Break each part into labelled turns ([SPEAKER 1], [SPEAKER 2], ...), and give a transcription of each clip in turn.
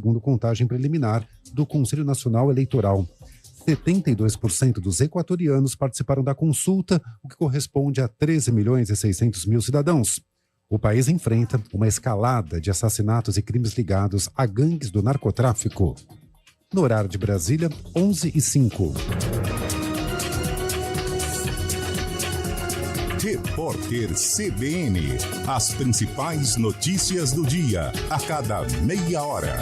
[SPEAKER 1] segundo contagem preliminar do Conselho Nacional Eleitoral. 72% dos equatorianos participaram da consulta, o que corresponde a 13.600.000 cidadãos. O país enfrenta uma escalada de assassinatos e crimes ligados a gangues do narcotráfico. No horário de Brasília, 11h05.
[SPEAKER 2] Repórter CBN. As principais notícias do dia, a cada meia hora.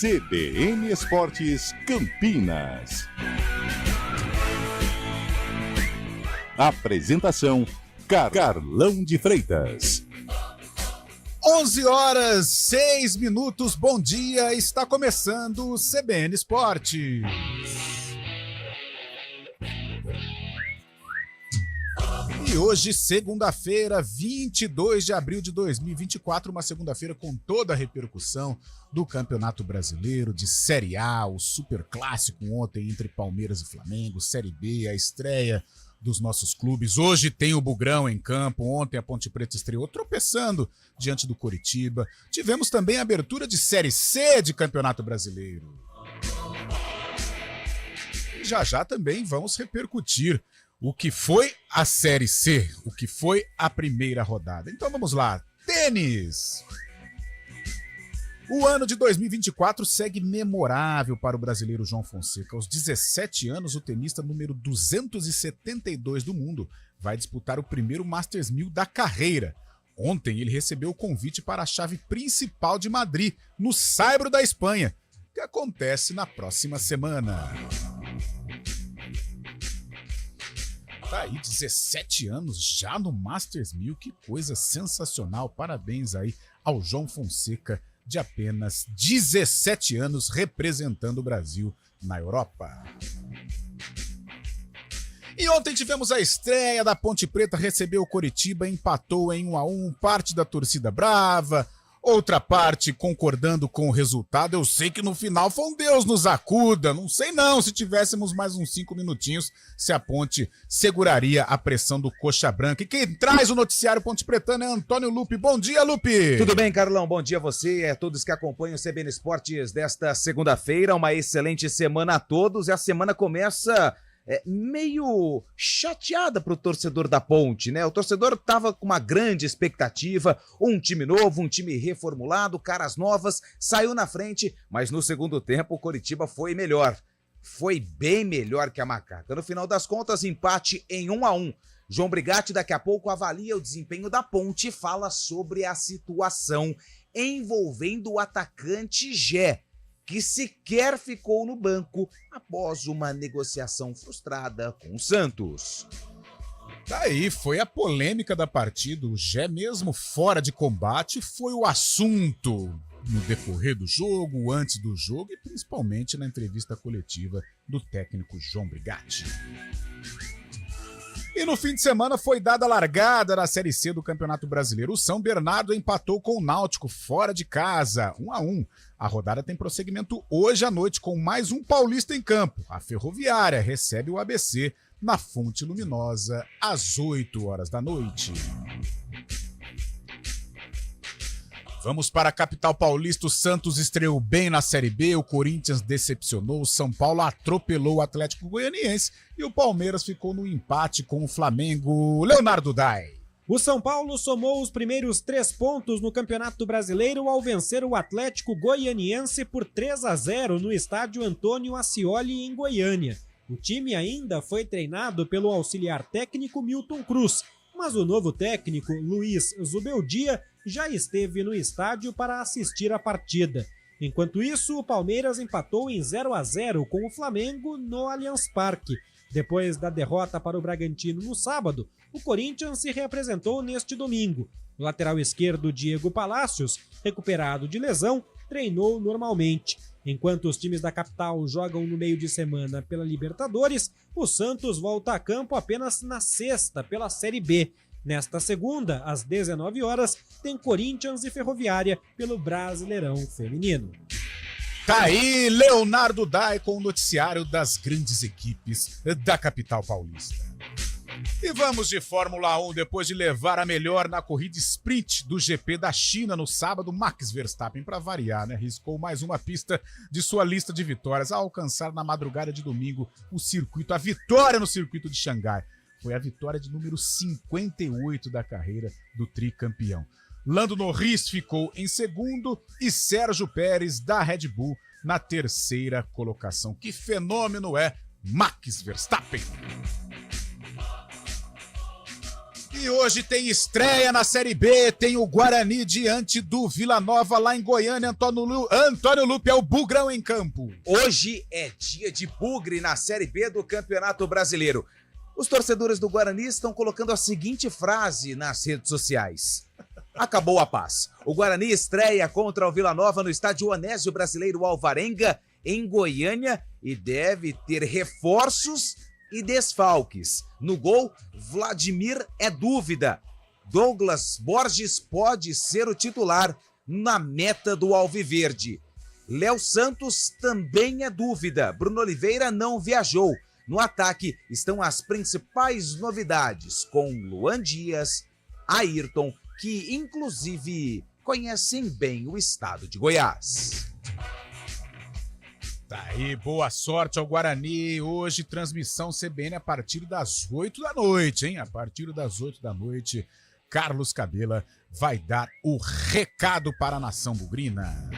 [SPEAKER 2] CBN Esportes Campinas. Apresentação: Carlão de Freitas.
[SPEAKER 3] 11h06. Bom dia, está começando o CBN Esportes. E hoje, segunda-feira, 22 de abril de 2024, uma segunda-feira com toda a repercussão do Campeonato Brasileiro, de Série A, o super clássico ontem entre Palmeiras e Flamengo, Série B, a estreia dos nossos clubes. Hoje tem o Bugrão em campo, ontem a Ponte Preta estreou tropeçando diante do Coritiba. Tivemos também a abertura de Série C de Campeonato Brasileiro. E já também vamos repercutir o que foi a Série C, o que foi a primeira rodada. Então vamos lá, tênis! O ano de 2024 segue memorável para o brasileiro João Fonseca. Aos 17 anos, o tenista número 272 do mundo vai disputar o primeiro Masters 1000 da carreira. Ontem ele recebeu o convite para a chave principal de Madrid, no Saibro da Espanha, que acontece na próxima semana. Tá aí, 17 anos já no Masters 1000, que coisa sensacional. Parabéns aí ao João Fonseca, de apenas 17 anos, representando o Brasil na Europa. E ontem tivemos a estreia da Ponte Preta, recebeu o Coritiba, empatou em 1-1, parte da torcida brava, outra parte concordando com o resultado. Eu sei que no final foi um Deus nos acuda, não sei não, se tivéssemos mais uns 5 minutinhos, se a Ponte seguraria a pressão do Coxa Branca. E quem traz o noticiário Ponte Pretano é Antônio Lupi. Bom dia, Lupi!
[SPEAKER 4] Tudo bem, Carlão? Bom dia a você e a todos que acompanham o CBN Esportes desta segunda-feira. Uma excelente semana a todos, e a semana começa meio chateada para o torcedor da Ponte, né? O torcedor estava com uma grande expectativa, um time novo, um time reformulado, caras novas, saiu na frente, mas no segundo tempo o Coritiba foi melhor. Foi bem melhor que a Macaca. No final das contas, empate em 1-1. João Brigatti daqui a pouco avalia o desempenho da Ponte e fala sobre a situação envolvendo o atacante Gé, que sequer ficou no banco após uma negociação frustrada com o Santos.
[SPEAKER 3] Daí foi a polêmica da partida. O Gé, mesmo fora de combate, foi o assunto no decorrer do jogo, antes do jogo e principalmente na entrevista coletiva do técnico João Brigatti. E no fim de semana foi dada a largada na Série C do Campeonato Brasileiro. O São Bernardo empatou com o Náutico fora de casa, 1-1. A rodada tem prosseguimento hoje à noite com mais um paulista em campo. A Ferroviária recebe o ABC na Fonte Luminosa às 8 horas da noite. Vamos para a capital paulista. O Santos estreou bem na Série B, o Corinthians decepcionou, o São Paulo atropelou o Atlético Goianiense e o Palmeiras ficou no empate com o Flamengo. Leonardo Dai.
[SPEAKER 5] O São Paulo somou os primeiros 3 pontos no Campeonato Brasileiro ao vencer o Atlético Goianiense por 3-0 no estádio Antônio Ascioli, em Goiânia. O time ainda foi treinado pelo auxiliar técnico Milton Cruz, mas o novo técnico, Luiz Zubeldia, já esteve no estádio para assistir a partida. Enquanto isso, o Palmeiras empatou em 0-0 com o Flamengo no Allianz Parque. Depois da derrota para o Bragantino no sábado, o Corinthians se reapresentou neste domingo. O lateral esquerdo Diego Palacios, recuperado de lesão, treinou normalmente. Enquanto os times da capital jogam no meio de semana pela Libertadores, o Santos volta a campo apenas na sexta pela Série B. Nesta segunda, às 19 horas, tem Corinthians e Ferroviária pelo Brasileirão Feminino.
[SPEAKER 3] Tá aí Leonardo Dai com o noticiário das grandes equipes da capital paulista. E vamos de Fórmula 1, depois de levar a melhor na corrida sprint do GP da China no sábado, Max Verstappen, para variar, né, riscou mais uma pista de sua lista de vitórias, ao alcançar na madrugada de domingo a vitória no circuito de Xangai. Foi a vitória de número 58 da carreira do tricampeão. Lando Norris ficou em segundo e Sérgio Pérez da Red Bull na terceira colocação. Que fenômeno é Max Verstappen! E hoje tem estreia na Série B, tem o Guarani diante do Vila Nova lá em Goiânia. Antônio Lupe é o Bugrão em campo.
[SPEAKER 4] Hoje é dia de bugre na Série B do Campeonato Brasileiro. Os torcedores do Guarani estão colocando a seguinte frase nas redes sociais: acabou a paz. O Guarani estreia contra o Vila Nova no estádio Onésio Brasileiro Alvarenga, em Goiânia, e deve ter reforços e desfalques. No gol, Vladimir é dúvida. Douglas Borges pode ser o titular na meta do Alviverde. Léo Santos também é dúvida. Bruno Oliveira não viajou. No ataque estão as principais novidades, com Luan Dias, Ayrton, que inclusive conhecem bem o estado de Goiás.
[SPEAKER 3] Tá aí, boa sorte ao Guarani. Hoje, transmissão CBN a partir das 8 da noite, hein? A partir das 8 da noite, Carlos Cabela vai dar o recado para a nação bugrina.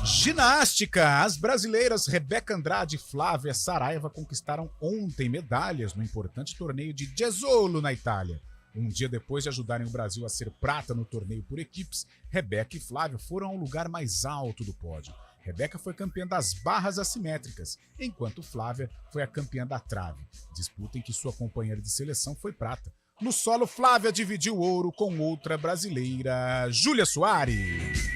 [SPEAKER 3] Ginástica. As brasileiras Rebeca Andrade e Flávia Saraiva conquistaram ontem medalhas no importante torneio de Jesolo, na Itália. Um dia depois de ajudarem o Brasil a ser prata no torneio por equipes, Rebeca e Flávia foram ao lugar mais alto do pódio. Rebeca foi campeã das barras assimétricas, enquanto Flávia foi a campeã da trave, disputa em que sua companheira de seleção foi prata. No solo, Flávia dividiu ouro com outra brasileira, Júlia Soares.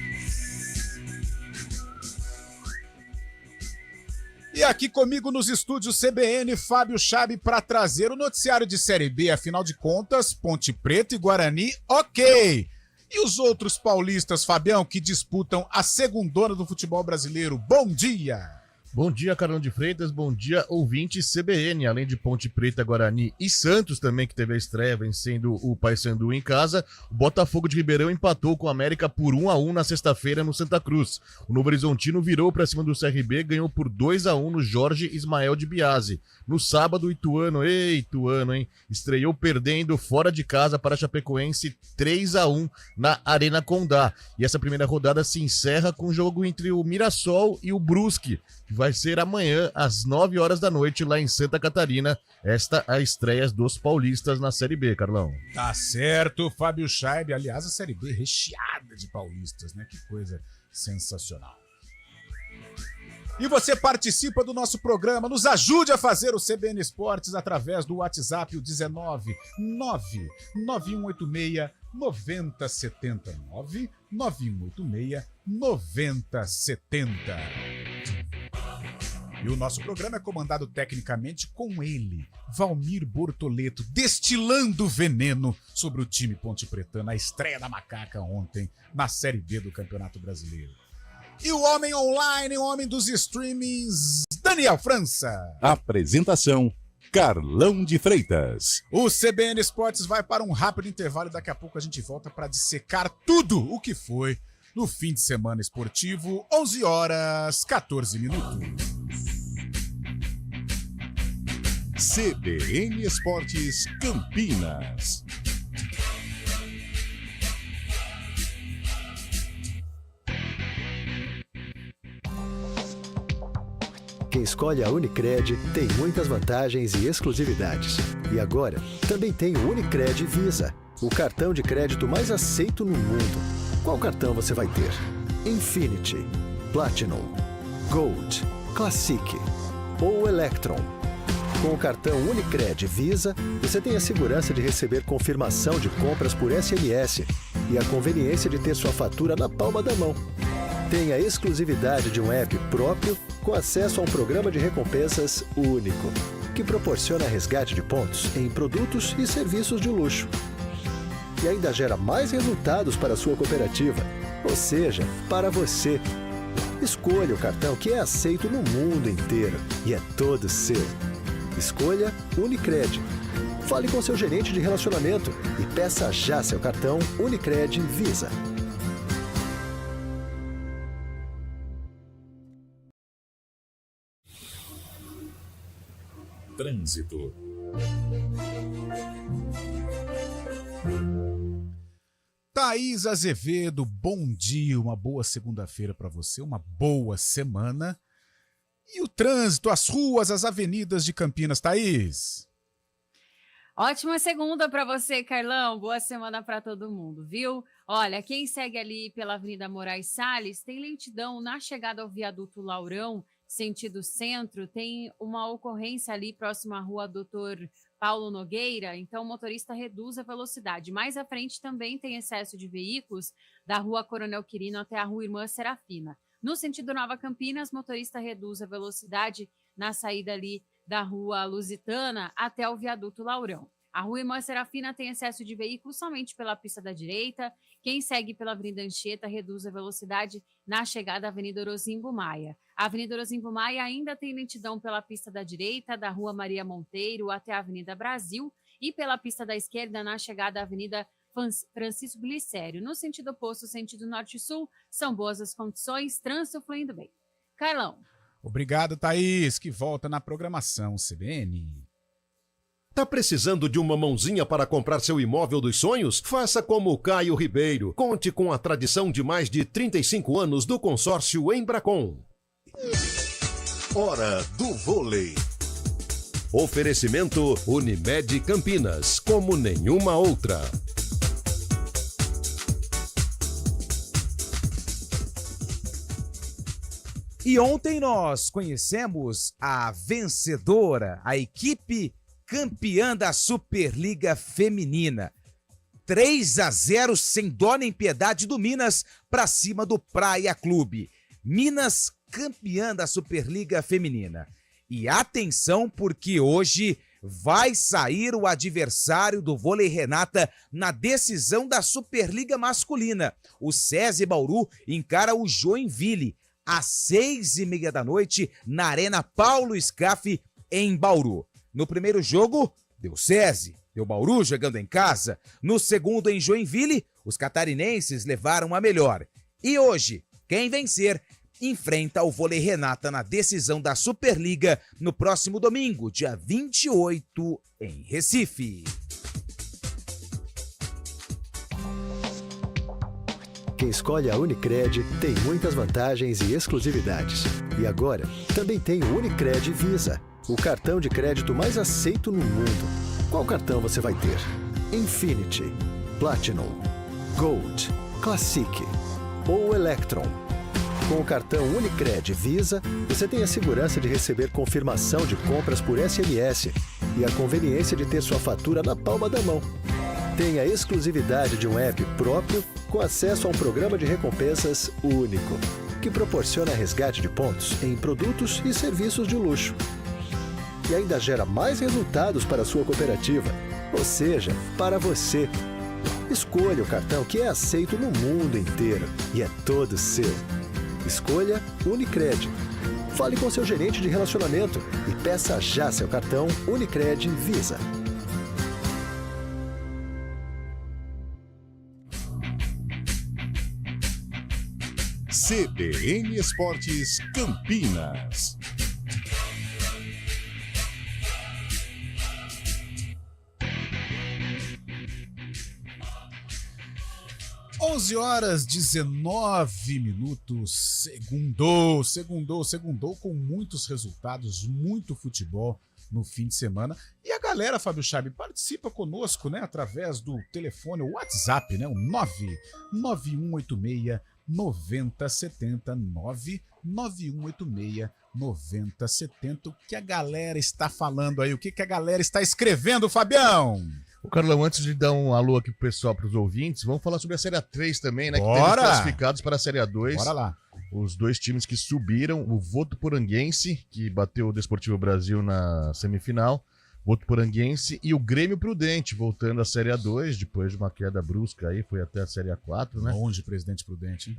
[SPEAKER 3] E aqui comigo nos estúdios CBN, Fábio Chabe, para trazer o noticiário de Série B. Afinal de contas, Ponte Preta e Guarani, ok. E os outros paulistas, Fabião, que disputam a segundona do futebol brasileiro? Bom dia!
[SPEAKER 6] Bom dia, Carlão de Freitas, bom dia, ouvintes CBN. Além de Ponte Preta, Guarani e Santos também, que teve a estreia vencendo o Paysandu em casa, o Botafogo de Ribeirão empatou com o América por 1-1 na sexta-feira no Santa Cruz. O Novo Horizontino virou para cima do CRB, ganhou por 2-1 no Jorge Ismael de Biasi. No sábado, o Ituano, hein? Estreou perdendo fora de casa para a Chapecoense 3-1 na Arena Condá. E essa primeira rodada se encerra com o jogo entre o Mirassol e o Brusque, que vai ser amanhã às 9 horas da noite lá em Santa Catarina. Esta a estreia dos paulistas na Série B, Carlão.
[SPEAKER 3] Tá certo, Fábio Scheibe. Aliás, a Série B recheada de paulistas, né? Que coisa sensacional. E você participa do nosso programa, nos ajude a fazer o CBN Esportes através do WhatsApp, o 19991869070. 91869070. E o nosso programa é comandado tecnicamente com ele, Valmir Bortoleto, destilando veneno sobre o time pontepretano, a estreia da Macaca ontem na Série B do Campeonato Brasileiro. E o homem online, o homem dos streamings, Daniel França.
[SPEAKER 2] Apresentação, Carlão de Freitas.
[SPEAKER 3] O CBN Esportes vai para um rápido intervalo e daqui a pouco a gente volta para dissecar tudo o que foi no fim de semana esportivo, 11 horas, 14 minutos.
[SPEAKER 2] CBN Esportes Campinas.
[SPEAKER 7] Quem escolhe a Unicred tem muitas vantagens e exclusividades. E agora, também tem o Unicred Visa, o cartão de crédito mais aceito no mundo. Qual cartão você vai ter? Infinity, Platinum, Gold, Classic ou Electron? Com o cartão Unicred Visa, você tem a segurança de receber confirmação de compras por SMS e a conveniência de ter sua fatura na palma da mão. Tem a exclusividade de um app próprio com acesso a um programa de recompensas único. que proporciona resgate de pontos em produtos e serviços de luxo. E ainda gera mais resultados para a sua cooperativa, ou seja, para você. Escolha o cartão que é aceito no mundo inteiro e é todo seu. Escolha Unicred. Fale com seu gerente de relacionamento e peça já seu cartão Unicred Visa.
[SPEAKER 2] Trânsito.
[SPEAKER 3] Thaís Azevedo, bom dia, uma boa segunda-feira para você, uma boa semana. E o trânsito, as ruas, as avenidas de Campinas, Thaís?
[SPEAKER 8] Ótima segunda para você, Carlão. Boa semana para todo mundo, viu? Olha, quem segue ali pela Avenida Moraes Salles tem lentidão na chegada ao viaduto Laurão, sentido centro. Tem uma ocorrência ali próximo à rua Doutor Paulo Nogueira, então o motorista reduz a velocidade. Mais à frente também tem excesso de veículos da rua Coronel Quirino até a rua Irmã Serafina. No sentido Nova Campinas, motorista reduz a velocidade na saída ali da rua Lusitana até o viaduto Laurão. A rua Irmã Serafina tem excesso de veículos somente pela pista da direita. Quem segue pela Avenida Anchieta reduz a velocidade na chegada à Avenida Orozimbo Maia. A Avenida Orozimbo Maia ainda tem lentidão pela pista da direita, da rua Maria Monteiro até a Avenida Brasil, e pela pista da esquerda na chegada à Avenida Francisco Glicério. No sentido oposto, sentido norte-sul, são boas as condições, trânsito fluindo bem. Carlão.
[SPEAKER 3] Obrigado, Thaís, que volta na programação CBN.
[SPEAKER 9] Tá precisando de uma mãozinha para comprar seu imóvel dos sonhos? Faça como o Caio Ribeiro. Conte com a tradição de mais de 35 anos do consórcio Embracon.
[SPEAKER 2] Hora do vôlei.
[SPEAKER 9] Oferecimento Unimed Campinas, como nenhuma outra.
[SPEAKER 4] E ontem nós conhecemos a vencedora, a equipe campeã da Superliga Feminina. 3-0 sem dó nem piedade do Minas para cima do Praia Clube. Minas campeã da Superliga Feminina. E atenção, porque hoje vai sair o adversário do Vôlei Renata na decisão da Superliga Masculina. O SESI Bauru encara o Joinville às 6h30 da noite na Arena Paulo Scaff em Bauru. No primeiro jogo, deu SESI, deu Bauru jogando em casa. No segundo, em Joinville, os catarinenses levaram a melhor. E hoje, quem vencer enfrenta o Vôlei Renata na decisão da Superliga no próximo domingo, dia 28, em Recife.
[SPEAKER 7] Quem escolhe a Unicred tem muitas vantagens e exclusividades. E agora, também tem o Unicred Visa, o cartão de crédito mais aceito no mundo. Qual cartão você vai ter? Infinity, Platinum, Gold, Classic ou Electron? Com o cartão Unicred Visa, você tem a segurança de receber confirmação de compras por SMS e a conveniência de ter sua fatura na palma da mão. Tem a exclusividade de um app próprio com acesso a um programa de recompensas único, que proporciona resgate de pontos em produtos e serviços de luxo. E ainda gera mais resultados para a sua cooperativa, ou seja, para você. Escolha o cartão que é aceito no mundo inteiro e é todo seu. Escolha Unicred. Fale com seu gerente de relacionamento e peça já seu cartão Unicred Visa.
[SPEAKER 2] CBN Esportes Campinas.
[SPEAKER 3] (11h19). Segundou com muitos resultados, muito futebol no fim de semana. E a galera, Fábio Chabi, participa conosco, né, através do telefone, o WhatsApp, né, o 99186-9070, 99186-9070. O que a galera está falando aí? O que a galera está escrevendo, Fabião?
[SPEAKER 6] O Carlão, antes de dar um alô aqui pro pessoal, pros ouvintes, vamos falar sobre a Série A3 também, né?
[SPEAKER 3] Bora!
[SPEAKER 6] Que temos classificados para a Série A2.
[SPEAKER 3] Bora lá.
[SPEAKER 6] os dois times que subiram, o Votuporanguense, que bateu o Desportivo Brasil na semifinal, Votuporanguense, e o Grêmio Prudente, voltando à Série A2, depois de uma queda brusca aí, foi até a Série A4, né?
[SPEAKER 3] Onde, Presidente Prudente? Hein?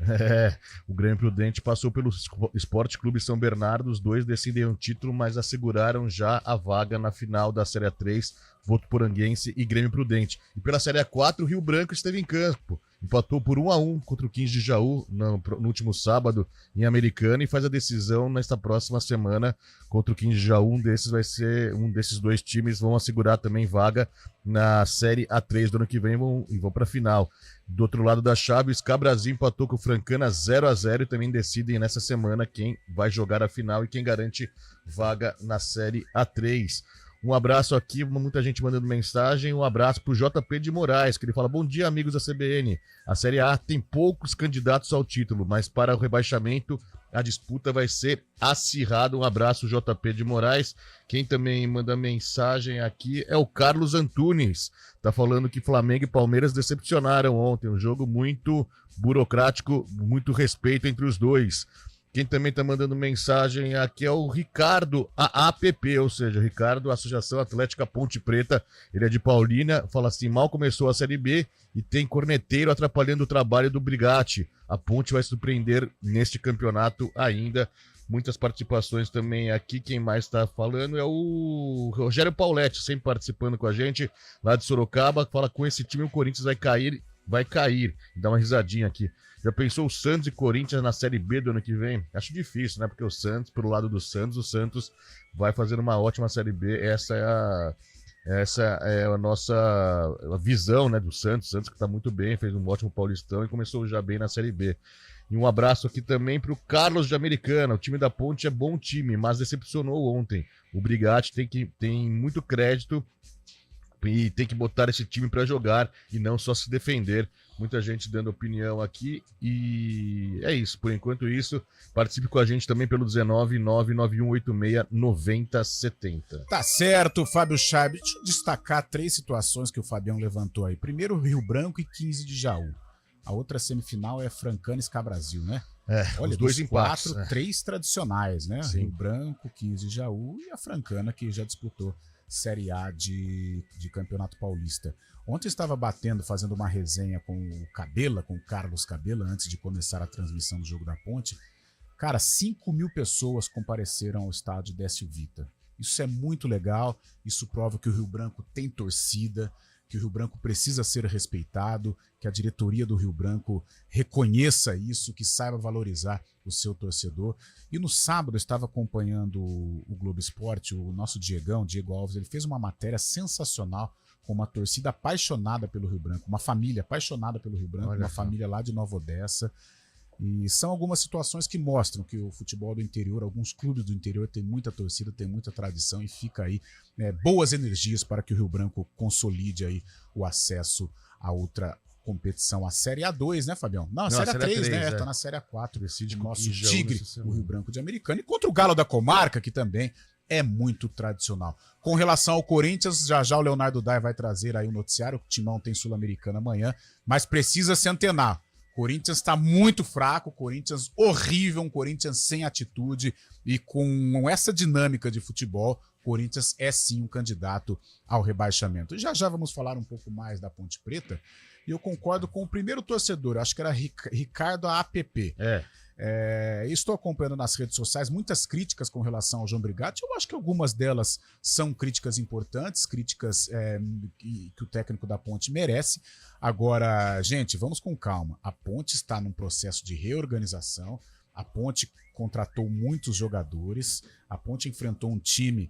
[SPEAKER 6] O Grêmio Prudente passou pelo Esporte Clube São Bernardo, os dois decidiram o título, mas asseguraram já a vaga na final da Série A3, Votuporanguense e Grêmio Prudente. E pela Série A4, o Rio Branco esteve em campo, empatou por 1-1 contra o 15 de Jaú no último sábado em Americana e faz a decisão nesta próxima semana contra o 15 de Jaú. Um desses dois times vão assegurar também vaga na Série A3 do ano que vem e vão para a final. Do outro lado da chave, o SCA Brasil empatou com o Francana 0-0 e também decidem nessa semana quem vai jogar a final e quem garante vaga na Série A3. Um abraço aqui, muita gente mandando mensagem, um abraço pro JP de Moraes, que ele fala: bom dia, amigos da CBN. A Série A tem poucos candidatos ao título, mas para o rebaixamento a disputa vai ser acirrada. Um abraço, JP de Moraes. Quem também manda mensagem aqui é o Carlos Antunes. Tá falando que Flamengo e Palmeiras decepcionaram ontem. Um jogo muito burocrático, muito respeito entre os dois. Quem também tá mandando mensagem aqui é o Ricardo, a APP, ou seja, Ricardo, Associação Atlética Ponte Preta. Ele é de Paulínia, fala assim: mal começou a Série B e tem corneteiro atrapalhando o trabalho do Brigatti. A Ponte vai surpreender neste campeonato ainda. Muitas participações também aqui. Quem mais está falando é o Rogério Pauletti, sempre participando com a gente, lá de Sorocaba. Fala: com esse time o Corinthians vai cair. Dá uma risadinha aqui. Já pensou o Santos e Corinthians na Série B do ano que vem? Acho difícil, né? Porque o Santos, pelo lado do Santos, o Santos vai fazer uma ótima Série B. Essa é a nossa visão, né, do Santos. O Santos que está muito bem, fez um ótimo Paulistão e começou já bem na Série B. E um abraço aqui também para o Carlos de Americana. O time da Ponte é bom time, mas decepcionou ontem. O Brigatti tem muito crédito e tem que botar esse time para jogar e não só se defender. Muita gente dando opinião aqui e é isso. Por enquanto isso, participe com a gente também pelo 19991869070.
[SPEAKER 3] Tá certo, Fábio Chaib. Deixa eu destacar 3 situações que o Fabião levantou aí. Primeiro, Rio Branco e 15 de Jaú. A outra semifinal é Francana e SCA Brasil, né? Olha,
[SPEAKER 6] os dois empates,
[SPEAKER 3] 4, 3 tradicionais, né?
[SPEAKER 6] Sim.
[SPEAKER 3] Rio Branco, 15 de Jaú e a Francana, que já disputou Série A de Campeonato Paulista. Ontem eu estava fazendo uma resenha com o Cabela, com o Carlos Cabela, antes de começar a transmissão do Jogo da Ponte. Cara, 5.000 pessoas compareceram ao estádio Décio Vita. Isso é muito legal, isso prova que o Rio Branco tem torcida, que o Rio Branco precisa ser respeitado, que a diretoria do Rio Branco reconheça isso, que saiba valorizar o seu torcedor. E no sábado eu estava acompanhando o Globo Esporte, o nosso Diego Alves, ele fez uma matéria sensacional com uma torcida apaixonada pelo Rio Branco, uma família apaixonada pelo Rio Branco, uma família lá de Nova Odessa. E são algumas situações que mostram que o futebol do interior, alguns clubes do interior têm muita torcida, tem muita tradição e fica aí boas energias para que o Rio Branco consolide aí o acesso a outra competição, a Série A2, né, Fabião? Não, a Série A3, né? Tá na Série A4, decide nosso Tigre, o Rio Branco de Americana. E contra o Galo da Comarca, que também é muito tradicional. Com relação ao Corinthians, já o Leonardo Dai vai trazer aí o noticiário, o Timão tem Sul-Americana amanhã, mas precisa se antenar. Corinthians está muito fraco, Corinthians horrível, um Corinthians sem atitude e com essa dinâmica de futebol, Corinthians é sim um candidato ao rebaixamento. Já vamos falar um pouco mais da Ponte Preta e eu concordo com o primeiro torcedor, acho que era Ricardo APP. Estou acompanhando nas redes sociais muitas críticas com relação ao João Brigatti. Eu acho que algumas delas são críticas importantes, críticas que o técnico da Ponte merece. Agora, gente, vamos com calma. A Ponte está num processo de reorganização. A Ponte contratou muitos jogadores. A Ponte enfrentou um time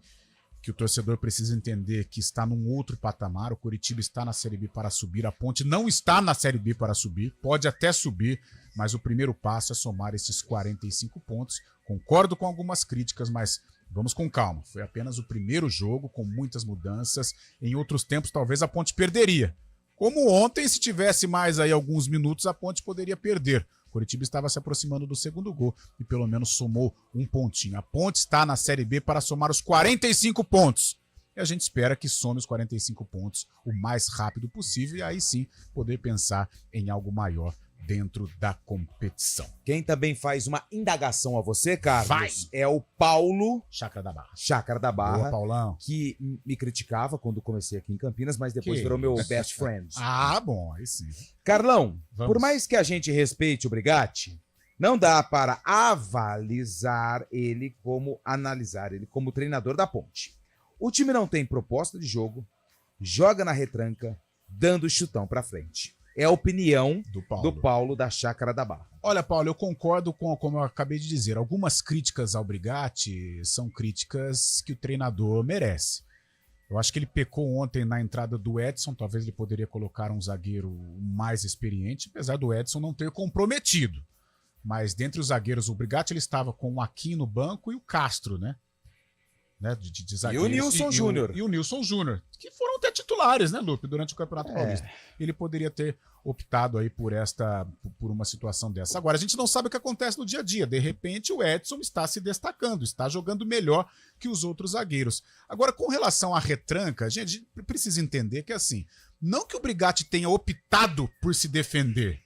[SPEAKER 3] que o torcedor precisa entender que está num outro patamar. O Coritiba está na Série B para subir. A Ponte não está na Série B para subir. Pode até subir, mas o primeiro passo é somar esses 45 pontos. Concordo com algumas críticas, mas vamos com calma. Foi apenas o primeiro jogo, com muitas mudanças. Em outros tempos, talvez a Ponte perderia. Como ontem, se tivesse mais aí alguns minutos, a Ponte poderia perder. O Coritiba estava se aproximando do segundo gol e pelo menos somou um pontinho. A Ponte está na Série B para somar os 45 pontos. E a gente espera que some os 45 pontos o mais rápido possível e aí sim poder pensar em algo maior dentro da competição.
[SPEAKER 4] Quem também faz uma indagação a você, Carlos,
[SPEAKER 3] Vai.
[SPEAKER 4] é o Paulo
[SPEAKER 3] Chácara da Barra.
[SPEAKER 4] Chácara da Barra,
[SPEAKER 3] Boa, Paulão.
[SPEAKER 4] que me criticava quando comecei aqui em Campinas, mas depois
[SPEAKER 3] Que
[SPEAKER 4] virou meu
[SPEAKER 3] isso.
[SPEAKER 4] best friend.
[SPEAKER 3] Ah, bom, aí sim.
[SPEAKER 4] Carlão,
[SPEAKER 3] Vamos.
[SPEAKER 4] por mais que a gente respeite o Brigatti, não dá para analisar ele como treinador da Ponte. O time não tem proposta de jogo, joga na retranca, dando chutão pra frente. É a opinião do Paulo da Chácara da Barra.
[SPEAKER 3] Olha, Paulo, eu concordo com como eu acabei de dizer. Algumas críticas ao Brigatti são críticas que o treinador merece. Eu acho que ele pecou ontem na entrada do Edson. Talvez ele poderia colocar um zagueiro mais experiente, apesar do Edson não ter comprometido. Mas dentre os zagueiros, o Brigatti ele estava com o Aquino no banco e o Castro, né? De zagueiros.
[SPEAKER 4] E o Nilson Júnior.
[SPEAKER 3] E o Nilson Júnior, que foram até titulares, né, Lupe, durante o Campeonato Paulista. Ele poderia ter optado aí por uma situação dessa. Agora, a gente não sabe o que acontece no dia a dia. De repente, o Edson está se destacando, está jogando melhor que os outros zagueiros. Agora, com relação à retranca, a gente precisa entender que, assim, não que o Brigatti tenha optado por se defender.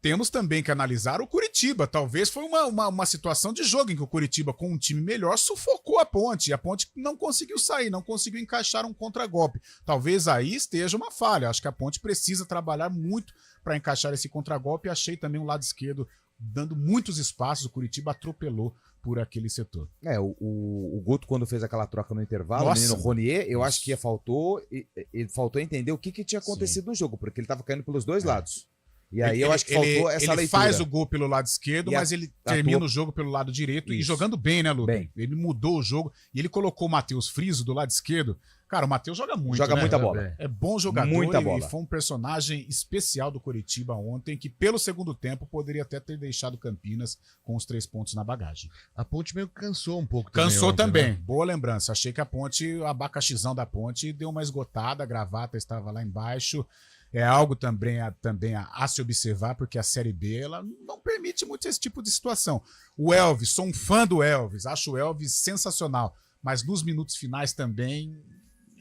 [SPEAKER 3] Temos também que analisar o Curitiba. Talvez foi uma situação de jogo em que o Curitiba, com um time melhor, sufocou a Ponte. E a Ponte não conseguiu sair, não conseguiu encaixar um contragolpe. Talvez aí esteja uma falha. Acho que a Ponte precisa trabalhar muito para encaixar esse contragolpe. Achei também o lado esquerdo dando muitos espaços. O Curitiba atropelou por aquele setor.
[SPEAKER 4] O Guto, quando fez aquela troca no intervalo,
[SPEAKER 3] Nossa.
[SPEAKER 4] o menino Ronier, eu
[SPEAKER 3] Nossa.
[SPEAKER 4] acho que ele faltou entender o que tinha acontecido no jogo, porque ele estava caindo pelos dois lados. E aí eu acho que faltou essa leitura.
[SPEAKER 3] Ele faz o gol pelo lado esquerdo, mas ele termina o jogo pelo lado direito e jogando bem, né, Lupe?
[SPEAKER 4] Bem.
[SPEAKER 3] Ele mudou o jogo e ele colocou o Matheus Friso do lado esquerdo. Cara, o Matheus joga muito,
[SPEAKER 4] Joga
[SPEAKER 3] né?
[SPEAKER 4] muita bola.
[SPEAKER 3] É bom jogador
[SPEAKER 4] Muita
[SPEAKER 3] e
[SPEAKER 4] bola.
[SPEAKER 3] foi um personagem especial do Coritiba ontem, que pelo segundo tempo poderia até ter deixado Campinas com os 3 pontos na bagagem.
[SPEAKER 6] A Ponte meio que cansou um pouco
[SPEAKER 3] Cansou
[SPEAKER 6] ontem,
[SPEAKER 3] também.
[SPEAKER 6] né?
[SPEAKER 3] Boa lembrança. Achei que a Ponte, o abacaxizão da Ponte deu uma esgotada, a gravata estava lá embaixo. É algo também a se observar, porque a Série B ela não permite muito esse tipo de situação. O Elvis, sou um fã do Elvis, acho o Elvis sensacional, mas nos minutos finais também,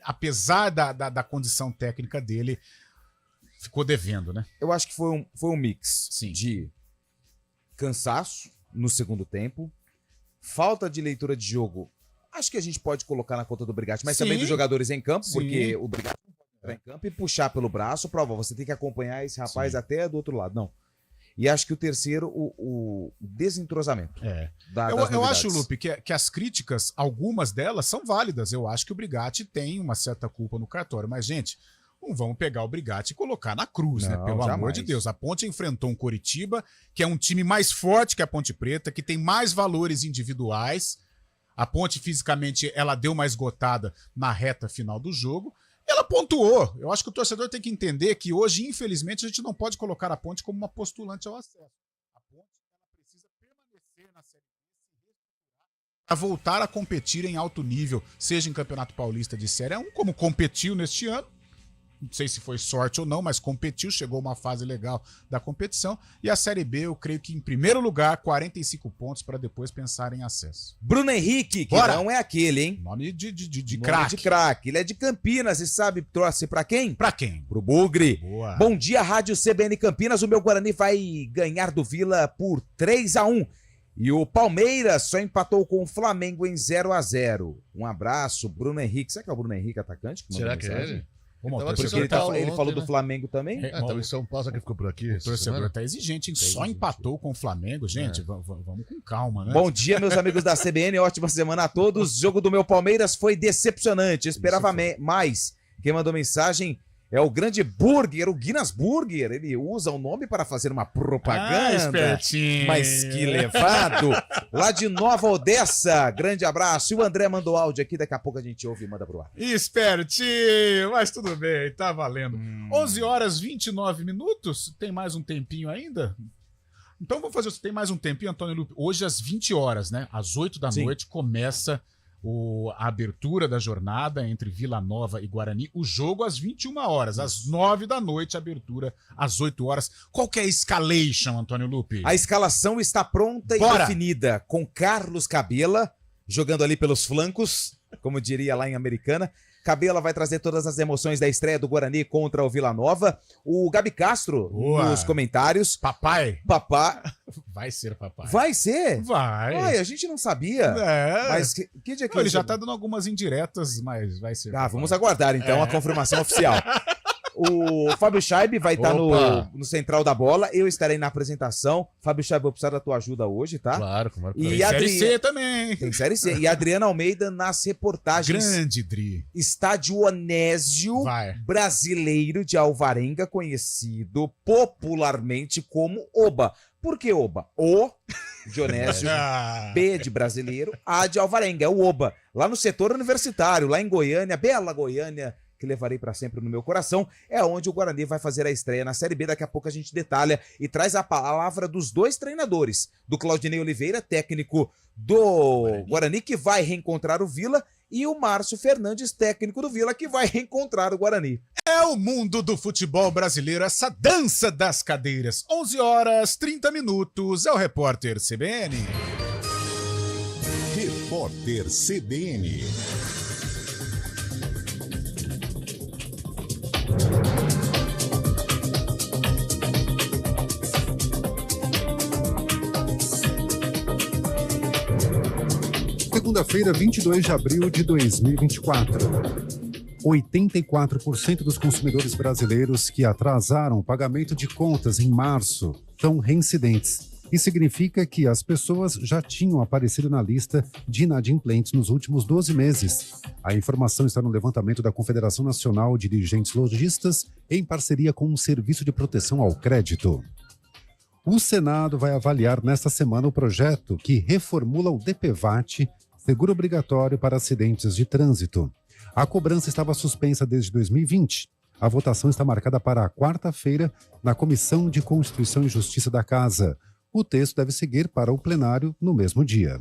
[SPEAKER 3] apesar da condição técnica dele, ficou devendo, né?
[SPEAKER 4] Eu acho que foi um mix
[SPEAKER 3] Sim.
[SPEAKER 4] de cansaço no segundo tempo, falta de leitura de jogo. Acho que a gente pode colocar na conta do Brigatti, mas
[SPEAKER 3] Sim.
[SPEAKER 4] também dos jogadores em campo,
[SPEAKER 3] Sim.
[SPEAKER 4] porque o Brigatti não pode entrar em campo e puxar pelo braço, prova, você tem que acompanhar esse rapaz
[SPEAKER 3] Sim.
[SPEAKER 4] até do outro lado. Não. E acho que o terceiro, o desentrosamento. das
[SPEAKER 3] Eu
[SPEAKER 4] novidades.
[SPEAKER 3] acho, Lupe, que as críticas, algumas delas, são válidas. Eu acho que o Brigatti tem uma certa culpa no cartório. Mas, gente, não vamos pegar o Brigatti e colocar na cruz, né?
[SPEAKER 4] Não,
[SPEAKER 3] Pelo amor
[SPEAKER 4] jamais.
[SPEAKER 3] de Deus. A Ponte enfrentou um Coritiba, que é um time mais forte que a Ponte Preta, que tem mais valores individuais. A Ponte, fisicamente, ela deu uma esgotada na reta final do jogo. Ela pontuou. Eu acho que o torcedor tem que entender que hoje, infelizmente, a gente não pode colocar a Ponte como uma postulante ao acesso. A Ponte ela precisa permanecer na Série B, para voltar a competir em alto nível, seja em Campeonato Paulista de Série 1, como competiu neste ano. Não sei se foi sorte ou não, mas competiu, chegou a uma fase legal da competição. E a Série B, eu creio que em primeiro lugar, 45 pontos para depois pensar em acesso.
[SPEAKER 4] Bruno Henrique, que
[SPEAKER 3] Bora.
[SPEAKER 4] não é aquele, hein?
[SPEAKER 3] Nome de
[SPEAKER 4] Nome
[SPEAKER 3] craque.
[SPEAKER 4] de craque. Ele é de Campinas e sabe torce pra quem?
[SPEAKER 3] Pra quem?
[SPEAKER 4] Pro Bugre.
[SPEAKER 3] Boa.
[SPEAKER 4] Bom dia, Rádio CBN Campinas. O meu Guarani vai ganhar do Vila por 3-1. E o Palmeiras só empatou com o Flamengo em 0-0. Um abraço, Bruno Henrique. Será que é o Bruno Henrique atacante? mandou
[SPEAKER 6] Será que é
[SPEAKER 4] mensagem?
[SPEAKER 6] ele?
[SPEAKER 3] Vamos ao
[SPEAKER 6] Tava
[SPEAKER 3] torcedor.
[SPEAKER 6] em São Paulo
[SPEAKER 4] Ele
[SPEAKER 6] ontem,
[SPEAKER 4] falou do
[SPEAKER 6] né?
[SPEAKER 4] Flamengo também?
[SPEAKER 6] Então em São Paulo, será que ele ficou por aqui?
[SPEAKER 3] O
[SPEAKER 6] essa
[SPEAKER 3] torcedor
[SPEAKER 6] semana?
[SPEAKER 3] tá exigente, hein? Só empatou com o Flamengo, gente. Vamos com calma, né?
[SPEAKER 4] Bom dia, meus amigos da CBN. Ótima semana a todos. O jogo do meu Palmeiras foi decepcionante. Esperava mais. Quem mandou mensagem é o grande Burger, o Guinness Burger. Ele usa o nome para fazer uma propaganda.
[SPEAKER 3] espertinho.
[SPEAKER 4] Mas que levado. Lá de Nova Odessa. Grande abraço. E o André mandou áudio aqui. Daqui a pouco a gente ouve e manda pro ar.
[SPEAKER 3] Espertinho, mas tudo bem, tá valendo. 11 horas 29 minutos, tem mais um tempinho ainda? Então vamos fazer, tem mais um tempinho, Antônio Lupe. Hoje às 20 horas, né? Às 8 da
[SPEAKER 4] Sim.
[SPEAKER 3] noite começa a abertura da jornada entre Vila Nova e Guarani. O jogo às 21 horas, às 9 da noite, abertura às 8 horas. Qual que é a escalation, Antônio Lupe?
[SPEAKER 4] A escalação está pronta
[SPEAKER 3] Bora.
[SPEAKER 4] e definida, com Carlos Cabela jogando ali pelos flancos, como diria lá em Americana. Cabela vai trazer todas as emoções da estreia do Guarani contra o Vila Nova. O Gabi Castro, nos comentários.
[SPEAKER 3] Papai.
[SPEAKER 4] Papá.
[SPEAKER 3] Vai ser papai.
[SPEAKER 4] Vai ser?
[SPEAKER 3] Vai.
[SPEAKER 4] Ai, a gente não sabia.
[SPEAKER 3] Mas
[SPEAKER 4] que dia que
[SPEAKER 3] ele já tá dando algumas indiretas, mas vai ser.
[SPEAKER 4] Vamos aguardar então a confirmação oficial. O Fábio Scheib vai estar no Central da Bola. Eu estarei na apresentação. Fábio Scheib, vou precisar da tua ajuda hoje, tá?
[SPEAKER 6] Claro, como é que
[SPEAKER 4] E
[SPEAKER 3] Tem Série C também.
[SPEAKER 4] Tem Série C. E a Adriana Almeida nas reportagens.
[SPEAKER 3] Grande Dri.
[SPEAKER 4] Estádio Onésio Brasileiro de Alvarenga, conhecido popularmente como Oba. Por que Oba? O de Onésio, B de brasileiro, A de Alvarenga. É o Oba. Lá no setor universitário, lá em Goiânia, bela Goiânia, que levarei para sempre no meu coração, é onde o Guarani vai fazer a estreia na Série B. Daqui a pouco a gente detalha e traz a palavra dos dois treinadores, do Claudinei Oliveira, técnico do Guarani, que vai reencontrar o Vila, e o Márcio Fernandes, técnico do Vila, que vai reencontrar o Guarani.
[SPEAKER 3] É o mundo do futebol brasileiro, essa dança das cadeiras. 11h30, é o Repórter CBN.
[SPEAKER 2] Repórter CBN.
[SPEAKER 1] Segunda-feira, 22 de abril de 2024. 84% dos consumidores brasileiros que atrasaram o pagamento de contas em março são reincidentes. Isso significa que as pessoas já tinham aparecido na lista de inadimplentes nos últimos 12 meses. A informação está no levantamento da Confederação Nacional de Dirigentes Lojistas, em parceria com o Serviço de Proteção ao Crédito. O Senado vai avaliar nesta semana o projeto que reformula o DPVAT, seguro obrigatório para acidentes de trânsito. A cobrança estava suspensa desde 2020. A votação está marcada para a quarta-feira na Comissão de Constituição e Justiça da Casa. O texto deve seguir para o plenário no mesmo dia.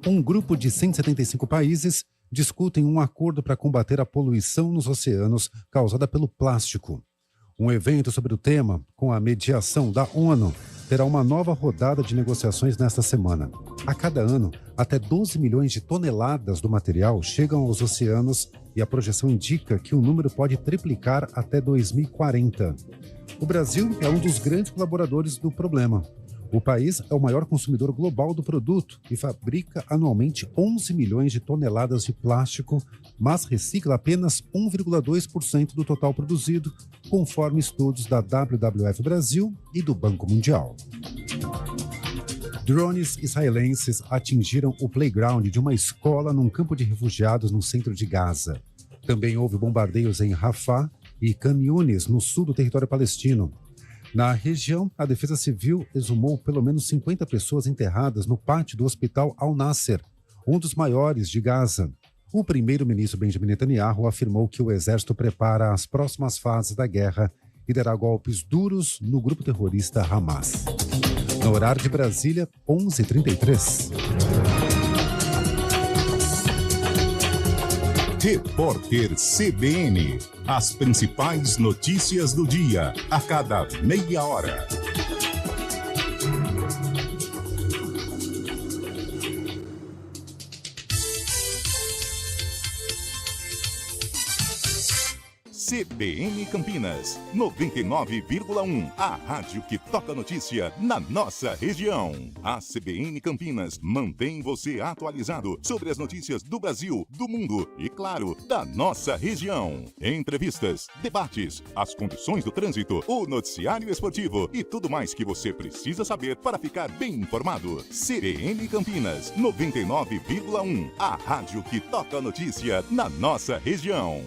[SPEAKER 1] Um grupo de 175 países discutem um acordo para combater a poluição nos oceanos causada pelo plástico. Um evento sobre o tema, com a mediação da ONU, terá uma nova rodada de negociações nesta semana. A cada ano, até 12 milhões de toneladas do material chegam aos oceanos e a projeção indica que o número pode triplicar até 2040. O Brasil é um dos grandes colaboradores do problema. O país é o maior consumidor global do produto e fabrica anualmente 11 milhões de toneladas de plástico, mas recicla apenas 1,2% do total produzido, conforme estudos da WWF Brasil e do Banco Mundial. Drones israelenses atingiram o playground de uma escola num campo de refugiados no centro de Gaza. Também houve bombardeios em Rafah e Khan Yunis, no sul do território palestino. Na região, a Defesa Civil exumou pelo menos 50 pessoas enterradas no pátio do Hospital Al-Nasser, um dos maiores de Gaza. O primeiro-ministro Benjamin Netanyahu afirmou que o exército prepara as próximas fases da guerra e dará golpes duros no grupo terrorista Hamas. No horário de Brasília, 11h33.
[SPEAKER 2] Repórter CBN. As principais notícias do dia, a cada meia hora. CBN Campinas, 99,1. A rádio que toca notícia na nossa região. A CBN Campinas mantém você atualizado sobre as notícias do Brasil, do mundo e, claro, da nossa região. Entrevistas, debates, as condições do trânsito, o noticiário esportivo e tudo mais que você precisa saber para ficar bem informado. CBN Campinas, 99,1. A rádio que toca notícia na nossa região.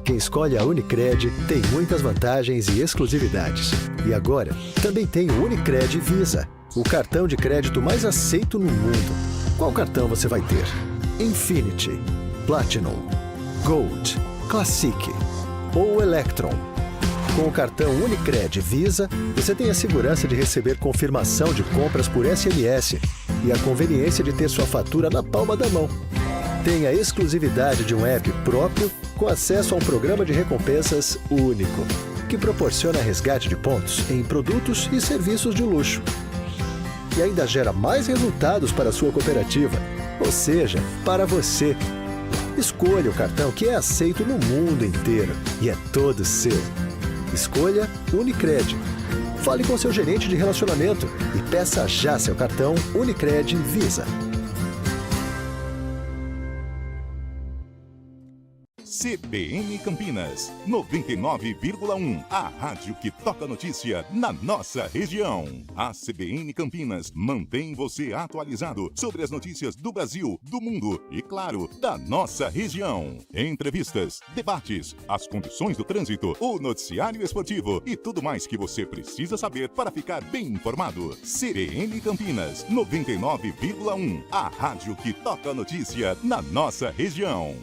[SPEAKER 7] Quem escolhe a Unicred tem muitas vantagens e exclusividades. E agora, também tem o Unicred Visa, o cartão de crédito mais aceito no mundo. Qual cartão você vai ter? Infinity, Platinum, Gold, Classic ou Electron? Com o cartão Unicred Visa, você tem a segurança de receber confirmação de compras por SMS e a conveniência de ter sua fatura na palma da mão. Tem a exclusividade de um app próprio com acesso a um programa de recompensas único, que proporciona resgate de pontos em produtos e serviços de luxo. E ainda gera mais resultados para a sua cooperativa, Ou seja, para você. Escolha o cartão que é aceito no mundo inteiro e é todo seu. Escolha Unicred. Fale com seu gerente de relacionamento e peça já seu cartão Unicred Visa.
[SPEAKER 2] CBN Campinas, 99,1. A rádio que toca notícia na nossa região. A CBN Campinas mantém você atualizado sobre as notícias do Brasil, do mundo e, claro, da nossa região. Entrevistas, debates, as condições do trânsito, o noticiário esportivo e tudo mais que você precisa saber para ficar bem informado. CBN Campinas, 99,1. A rádio que toca notícia na nossa região.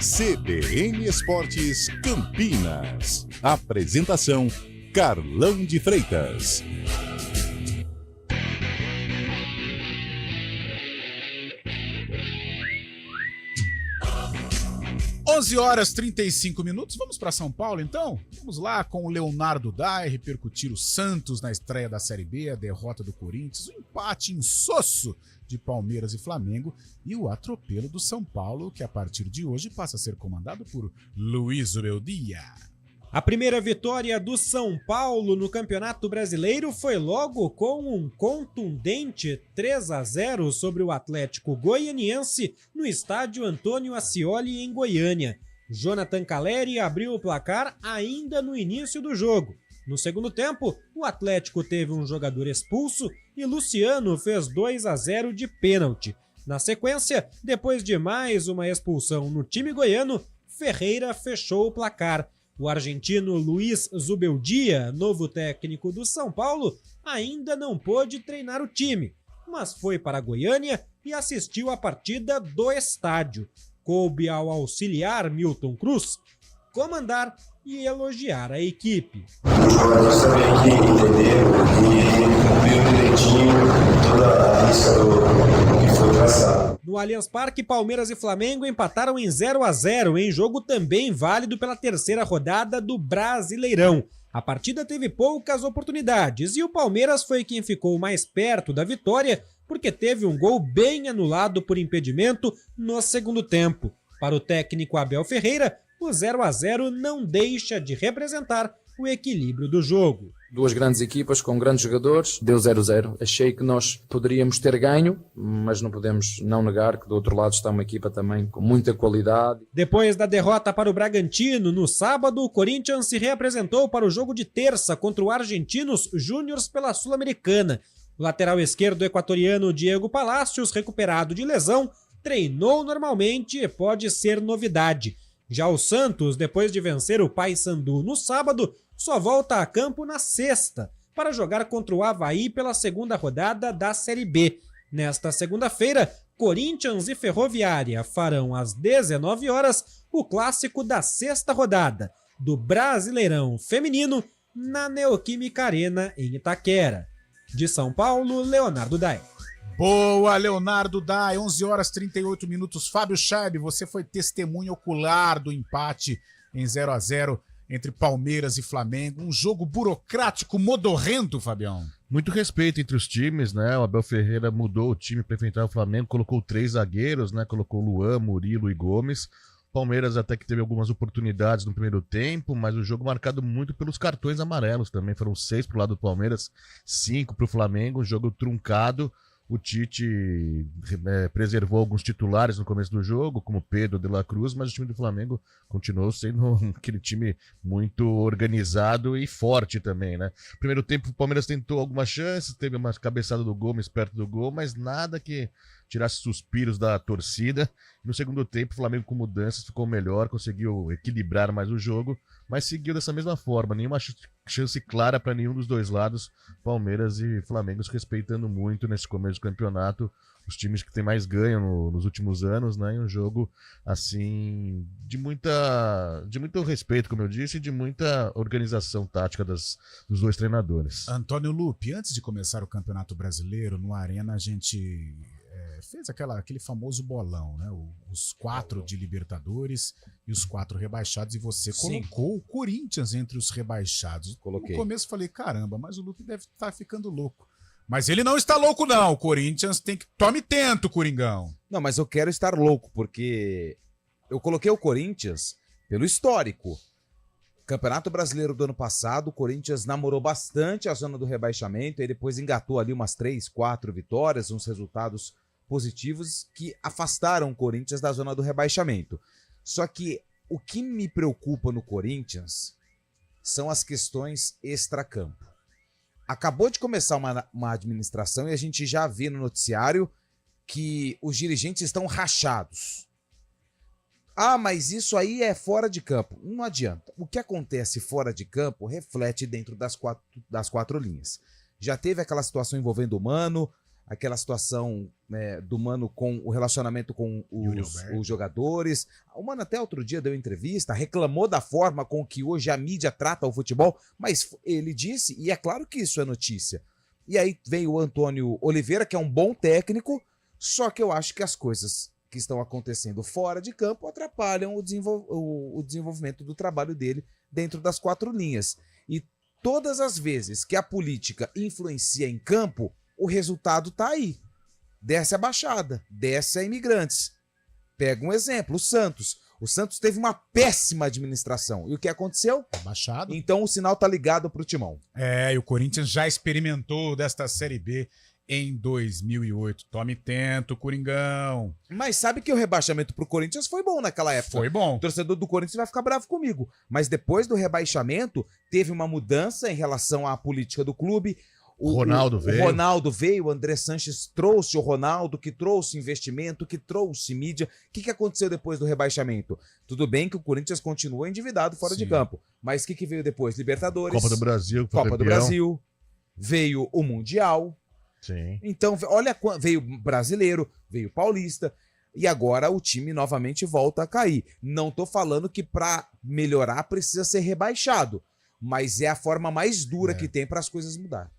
[SPEAKER 2] CBN Esportes Campinas. Apresentação: Carlão de Freitas.
[SPEAKER 3] Horas 35 minutos. Vamos para São Paulo, então? Vamos lá com o Leonardo Dai repercutir o Santos na estreia da Série B, a derrota do Corinthians, o empate insosso de Palmeiras e Flamengo e o atropelo do São Paulo, que a partir de hoje passa a ser comandado por Luiz Ubeldia.
[SPEAKER 5] A primeira vitória do São Paulo no Campeonato Brasileiro foi logo com um contundente 3-0 sobre o Atlético Goianiense no estádio Antônio Ascioli, em Goiânia. Jonathan Calleri abriu o placar ainda no início do jogo. No segundo tempo, o Atlético teve um jogador expulso e Luciano fez 2-0 de pênalti. Na sequência, depois de mais uma expulsão no time goiano, Ferreira fechou o placar. O argentino Luiz Zubeldia, novo técnico do São Paulo, ainda não pôde treinar o time, mas foi para Goiânia e assistiu a partida do estádio. Coube ao auxiliar Milton Cruz comandar e elogiar a equipe.
[SPEAKER 10] Os jogadores também que entenderam e cumpriram direitinho toda a lista que foi traçada.
[SPEAKER 5] No Allianz Parque, Palmeiras e Flamengo empataram em 0-0 em jogo também válido pela terceira rodada do Brasileirão. A partida teve poucas oportunidades e o Palmeiras foi quem ficou mais perto da vitória porque teve um gol bem anulado por impedimento no segundo tempo. Para o técnico Abel Ferreira, o 0-0 não deixa de representar o equilíbrio do jogo.
[SPEAKER 11] Duas grandes equipas com grandes jogadores, deu 0-0. Achei que nós poderíamos ter ganho, mas não podemos não negar que do outro lado está uma equipa também com muita qualidade.
[SPEAKER 5] Depois da derrota para o Bragantino, no sábado, o Corinthians se reapresentou para o jogo de terça contra o Argentinos Júniors pela Sul-Americana. O lateral esquerdo equatoriano Diego Palacios, recuperado de lesão, treinou normalmente e pode ser novidade. Já o Santos, depois de vencer o Paysandu no sábado, só volta a campo na sexta, para jogar contra o Avaí pela segunda rodada da Série B. Nesta segunda-feira, Corinthians e Ferroviária farão às 19 horas o clássico da sexta rodada do Brasileirão Feminino na Neoquímica Arena, em Itaquera. De São Paulo, Leonardo Dai.
[SPEAKER 3] Boa, Leonardo Dai, 38 minutos. Fábio Chaib, você foi testemunha ocular do empate em 0-0 entre Palmeiras e Flamengo. Um jogo burocrático, modorrento, Fabião.
[SPEAKER 6] Muito respeito entre os times, né? O Abel Ferreira mudou o time para enfrentar o Flamengo, colocou 3 zagueiros, né? Colocou Luan, Murilo e Gomes. Palmeiras até que teve algumas oportunidades no primeiro tempo, mas o jogo marcado muito pelos cartões amarelos também. Foram 6 pro lado do Palmeiras, 5 pro Flamengo, um jogo truncado. O Tite preservou alguns titulares no começo do jogo, como Pedro de la Cruz, mas o time do Flamengo continuou sendo aquele time muito organizado e forte também, né? Primeiro tempo o Palmeiras tentou algumas chances, teve uma cabeçada do Gomes perto do gol, mas nada que tirasse suspiros da torcida. No segundo tempo o Flamengo com mudanças ficou melhor, conseguiu equilibrar mais o jogo, mas seguiu dessa mesma forma, nenhuma chance clara para nenhum dos dois lados, Palmeiras e Flamengo se respeitando muito nesse começo do campeonato, os times que tem mais ganho nos últimos anos, né? E um jogo assim de muito respeito, como eu disse, e de muita organização tática dos dois treinadores.
[SPEAKER 3] Antônio Lupi, antes de começar o Campeonato Brasileiro, no Arena a gente fez aquele famoso bolão, né? Os 4 de Libertadores e os 4 rebaixados, e você colocou o Corinthians entre os rebaixados.
[SPEAKER 4] Coloquei.
[SPEAKER 3] No começo eu falei, caramba, mas o Lupe deve estar ficando louco. Mas ele não está louco, não. O Corinthians tem que... Tome tento, Coringão.
[SPEAKER 4] Não, mas eu quero estar louco, porque eu coloquei o Corinthians pelo histórico. Campeonato Brasileiro do ano passado, o Corinthians namorou bastante a zona do rebaixamento e depois engatou ali umas 3, 4 vitórias, uns resultados positivos que afastaram o Corinthians da zona do rebaixamento. Só que o que me preocupa no Corinthians são as questões extracampo. Acabou de começar uma administração e a gente já vê no noticiário que os dirigentes estão rachados. Ah, mas isso aí é fora de campo. Não adianta. O que acontece fora de campo reflete dentro das quatro linhas. Já teve aquela situação envolvendo o Mano, aquela situação do Mano com o relacionamento com os jogadores. O Mano até outro dia deu entrevista, reclamou da forma com que hoje a mídia trata o futebol, mas ele disse, e é claro que isso é notícia. E aí veio o Antônio Oliveira, que é um bom técnico, só que eu acho que as coisas que estão acontecendo fora de campo atrapalham o desenvolvimento do trabalho dele dentro das 4 linhas. E todas as vezes que a política influencia em campo, o resultado tá aí. Desce a Baixada, desce a Imigrantes. Pega um exemplo, o Santos. O Santos teve uma péssima administração. E o que aconteceu?
[SPEAKER 3] Baixado.
[SPEAKER 4] Então o sinal tá ligado pro Timão.
[SPEAKER 3] E o Corinthians já experimentou desta Série B em 2008. Tome tento, Coringão.
[SPEAKER 4] Mas sabe que o rebaixamento pro Corinthians foi bom naquela época.
[SPEAKER 3] Foi bom.
[SPEAKER 4] O torcedor do Corinthians vai ficar bravo comigo. Mas depois do rebaixamento, teve uma mudança em relação à política do clube. O Ronaldo veio, o André Sanches trouxe o Ronaldo, que trouxe investimento, que trouxe mídia. O que aconteceu depois do rebaixamento? Tudo bem que o Corinthians continua endividado fora de campo. Mas o que veio depois? Libertadores.
[SPEAKER 6] Copa do Brasil.
[SPEAKER 4] Copa do Brasil. Veio o Mundial.
[SPEAKER 6] Sim.
[SPEAKER 4] Então, olha, veio Brasileiro, veio Paulista. E agora o time novamente volta a cair. Não tô falando que para melhorar precisa ser rebaixado. Mas é a forma mais dura que tem para as coisas mudar.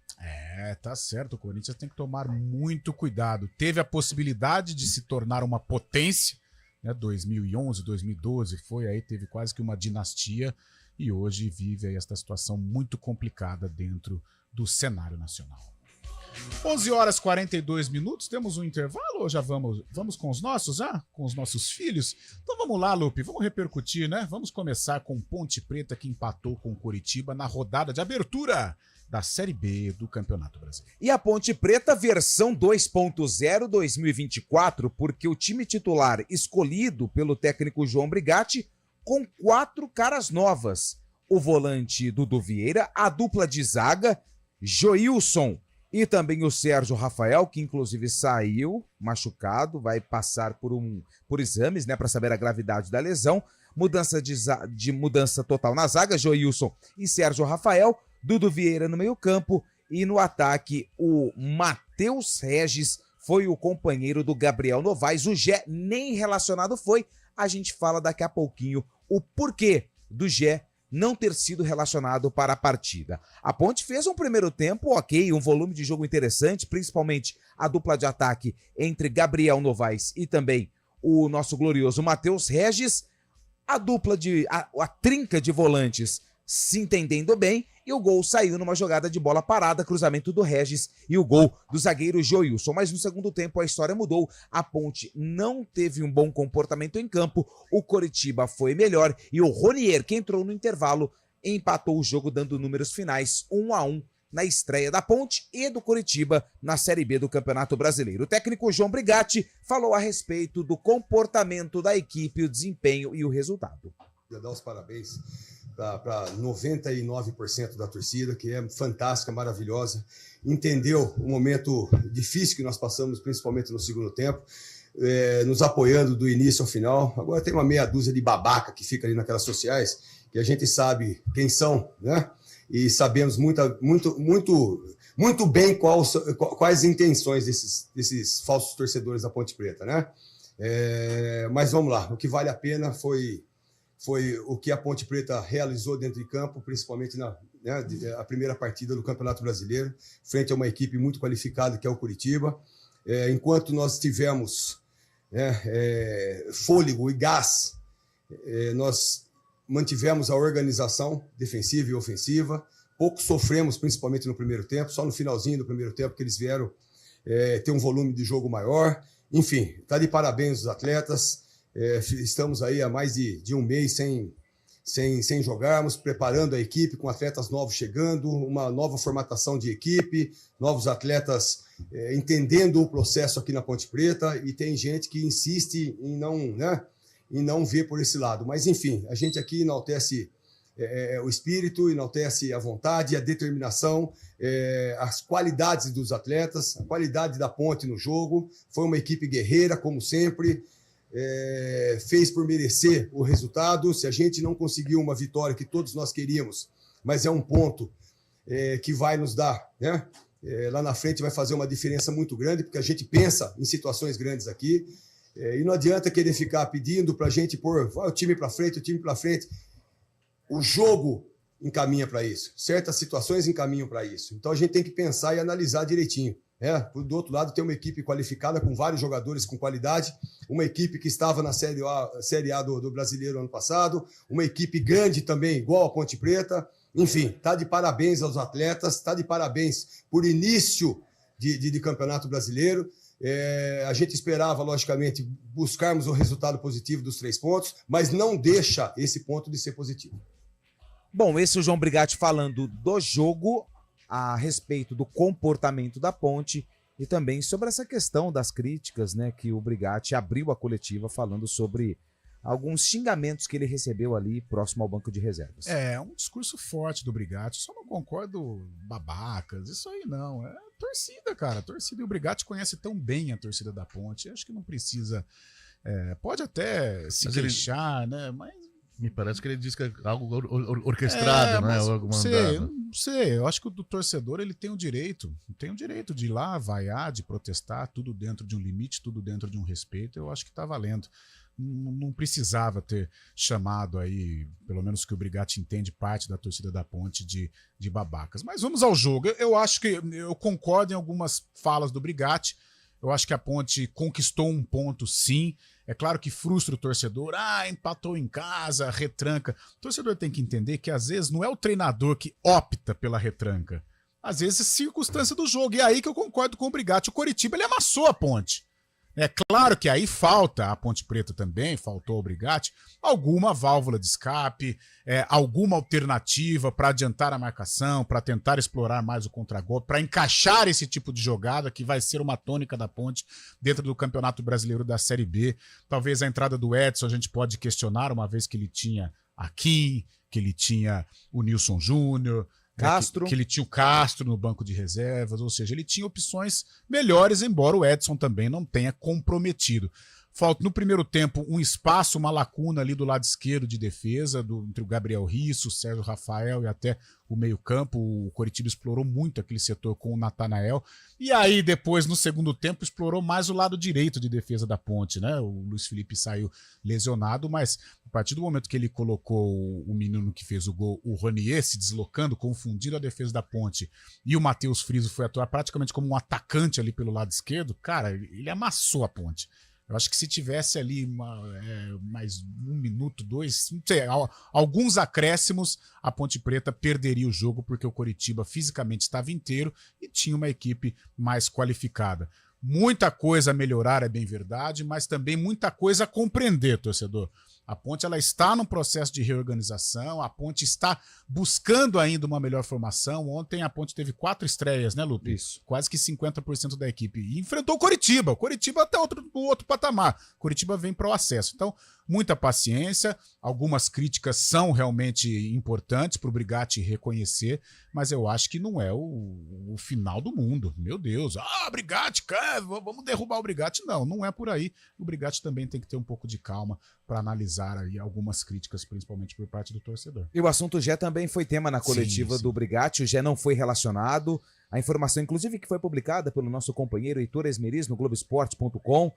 [SPEAKER 3] Tá certo. O Corinthians tem que tomar muito cuidado. Teve a possibilidade de se tornar uma potência, né? 2011, 2012 foi aí, teve quase que uma dinastia e hoje vive aí esta situação muito complicada dentro do cenário nacional. 11h42, temos um intervalo ou já vamos com os nossos, com os nossos filhos? Então vamos lá, Lupe, vamos repercutir, né? Vamos começar com Ponte Preta, que empatou com o Coritiba na rodada de abertura da Série B do Campeonato Brasileiro.
[SPEAKER 4] E a Ponte Preta versão 2.0 2024, porque o time titular escolhido pelo técnico João Brigatti com 4 caras novas. O volante Dudu Vieira, a dupla de zaga, Joilson e também o Sérgio Rafael, que inclusive saiu machucado, vai passar por exames, né, para saber a gravidade da lesão. Mudança total na zaga, Joilson e Sérgio Rafael. Dudu Vieira no meio-campo e no ataque o Matheus Regis foi o companheiro do Gabriel Novaes. O Gé nem relacionado foi. A gente fala daqui a pouquinho o porquê do Gé não ter sido relacionado para a partida. A Ponte fez um primeiro tempo ok, um volume de jogo interessante, principalmente a dupla de ataque entre Gabriel Novaes e também o nosso glorioso Matheus Regis. A trinca de volantes se entendendo bem, e o gol saiu numa jogada de bola parada, cruzamento do Regis e o gol do zagueiro Joilson. Mas no segundo tempo a história mudou, a Ponte não teve um bom comportamento em campo, o Coritiba foi melhor e o Ronier, que entrou no intervalo, empatou o jogo dando números finais 1-1 na estreia da Ponte e do Coritiba na Série B do Campeonato Brasileiro. O técnico João Brigatti falou a respeito do comportamento da equipe, o desempenho e o resultado.
[SPEAKER 12] Eu dar os parabéns para 99% da torcida, que é fantástica, maravilhosa, entendeu o momento difícil que nós passamos, principalmente no segundo tempo, nos apoiando do início ao final. Agora tem uma meia dúzia de babaca que fica ali naquelas sociais, que a gente sabe quem são, né? E sabemos muito bem quais intenções desses falsos torcedores da Ponte Preta, né? Mas vamos lá, o que vale a pena foi o que a Ponte Preta realizou dentro de campo, principalmente a primeira partida do Campeonato Brasileiro, frente a uma equipe muito qualificada, que é o Coritiba. enquanto nós tivemos fôlego e gás, nós mantivemos a organização defensiva e ofensiva. Pouco sofremos, principalmente no primeiro tempo, só no finalzinho do primeiro tempo que eles vieram ter um volume de jogo maior. Enfim, está de parabéns os atletas. Estamos aí há mais de um mês sem jogarmos, preparando a equipe com atletas novos chegando, uma nova formatação de equipe, novos atletas entendendo o processo aqui na Ponte Preta, e tem gente que insiste em não ver por esse lado. Mas, enfim, a gente aqui enaltece o espírito, enaltece a vontade, a determinação, as qualidades dos atletas, a qualidade da Ponte no jogo. Foi uma equipe guerreira, como sempre, fez por merecer o resultado. Se a gente não conseguiu uma vitória que todos nós queríamos, mas é um ponto que vai nos dar, né? Lá na frente vai fazer uma diferença muito grande, porque a gente pensa em situações grandes aqui, e não adianta querer ficar pedindo para a gente pôr o time para frente, o time para frente. O jogo encaminha para isso, certas situações encaminham para isso. Então a gente tem que pensar e analisar direitinho. Do outro lado, tem uma equipe qualificada, com vários jogadores com qualidade, uma equipe que estava na Série A do Brasileiro ano passado, uma equipe grande também, igual a Ponte Preta. Enfim, está de parabéns aos atletas, está de parabéns por início de Campeonato Brasileiro. A gente esperava, logicamente, buscarmos o resultado positivo dos 3 pontos, mas não deixa esse ponto de ser positivo.
[SPEAKER 4] Bom, esse é o João Brigatti falando do jogo, a respeito do comportamento da Ponte e também sobre essa questão das críticas, né, que o Brigatti abriu a coletiva falando sobre alguns xingamentos que ele recebeu ali próximo ao banco de reservas.
[SPEAKER 3] Um discurso forte do Brigatti, só não concordo babacas, isso aí não, torcida, cara, torcida, e o Brigatti conhece tão bem a torcida da Ponte, acho que não precisa, pode até se queixar, né, mas...
[SPEAKER 6] Me parece que ele diz que é algo orquestrado, né?
[SPEAKER 3] Não sei, eu acho que o torcedor ele tem o direito de ir lá, vaiar, de protestar, tudo dentro de um limite, tudo dentro de um respeito, eu acho que tá valendo. Não precisava ter chamado aí, pelo menos que o Brigatti entende, parte da torcida da Ponte de babacas. Mas vamos ao jogo. Eu acho que eu concordo em algumas falas do Brigatti. Eu acho que a Ponte conquistou um ponto, sim. É claro que frustra o torcedor. Empatou em casa, retranca. O torcedor tem que entender que, às vezes, não é o treinador que opta pela retranca. Às vezes, é circunstância do jogo. E é aí que eu concordo com o Brigatti. O Coritiba, ele amassou a Ponte. É claro que aí falta, a Ponte Preta também, faltou ao Brigatti, alguma válvula de escape, alguma alternativa para adiantar a marcação, para tentar explorar mais o contragolpe, para encaixar esse tipo de jogada que vai ser uma tônica da Ponte dentro do Campeonato Brasileiro da Série B. Talvez a entrada do Edson a gente pode questionar, uma vez que ele tinha a Kim, que ele tinha o Nilson Júnior,
[SPEAKER 4] Castro.
[SPEAKER 3] Que ele tinha o Castro no banco de reservas, ou seja, ele tinha opções melhores, embora o Edson também não tenha comprometido. Falta no primeiro tempo um espaço, uma lacuna ali do lado esquerdo de defesa, entre o Gabriel Risso, o Sérgio Rafael e até o meio-campo. O Coritiba explorou muito aquele setor com o Natanael. E aí, depois, no segundo tempo, explorou mais o lado direito de defesa da Ponte, né? O Luiz Felipe saiu lesionado, mas a partir do momento que ele colocou o menino que fez o gol, o Ronier, se deslocando, confundindo a defesa da Ponte, e o Matheus Friso foi atuar praticamente como um atacante ali pelo lado esquerdo, cara, ele amassou a Ponte. Eu acho que se tivesse ali mais 1 minuto, 2, não sei, alguns acréscimos, a Ponte Preta perderia o jogo, porque o Coritiba fisicamente estava inteiro e tinha uma equipe mais qualificada. Muita coisa a melhorar, é bem verdade, mas também muita coisa a compreender, torcedor. A Ponte ela está num processo de reorganização, a Ponte está buscando ainda uma melhor formação. Ontem a Ponte teve 4 estreias, né, Lupe? Isso. Quase que 50% da equipe. E enfrentou o Coritiba. O Coritiba até outro patamar. O Coritiba vem para o acesso. Então, muita paciência. Algumas críticas são realmente importantes para o Brigatti reconhecer, mas eu acho que não é o final do mundo. Meu Deus. Brigatti, cara, vamos derrubar o Brigatti. Não é por aí. O Brigatti também tem que ter um pouco de calma para analisar aí algumas críticas, principalmente por parte do torcedor.
[SPEAKER 4] E o assunto Gé também foi tema na coletiva
[SPEAKER 3] sim.
[SPEAKER 4] do Brigatti. O Gé não foi relacionado. A informação, inclusive, que foi publicada pelo nosso companheiro Heitor Esmeriz no Globoesporte.com,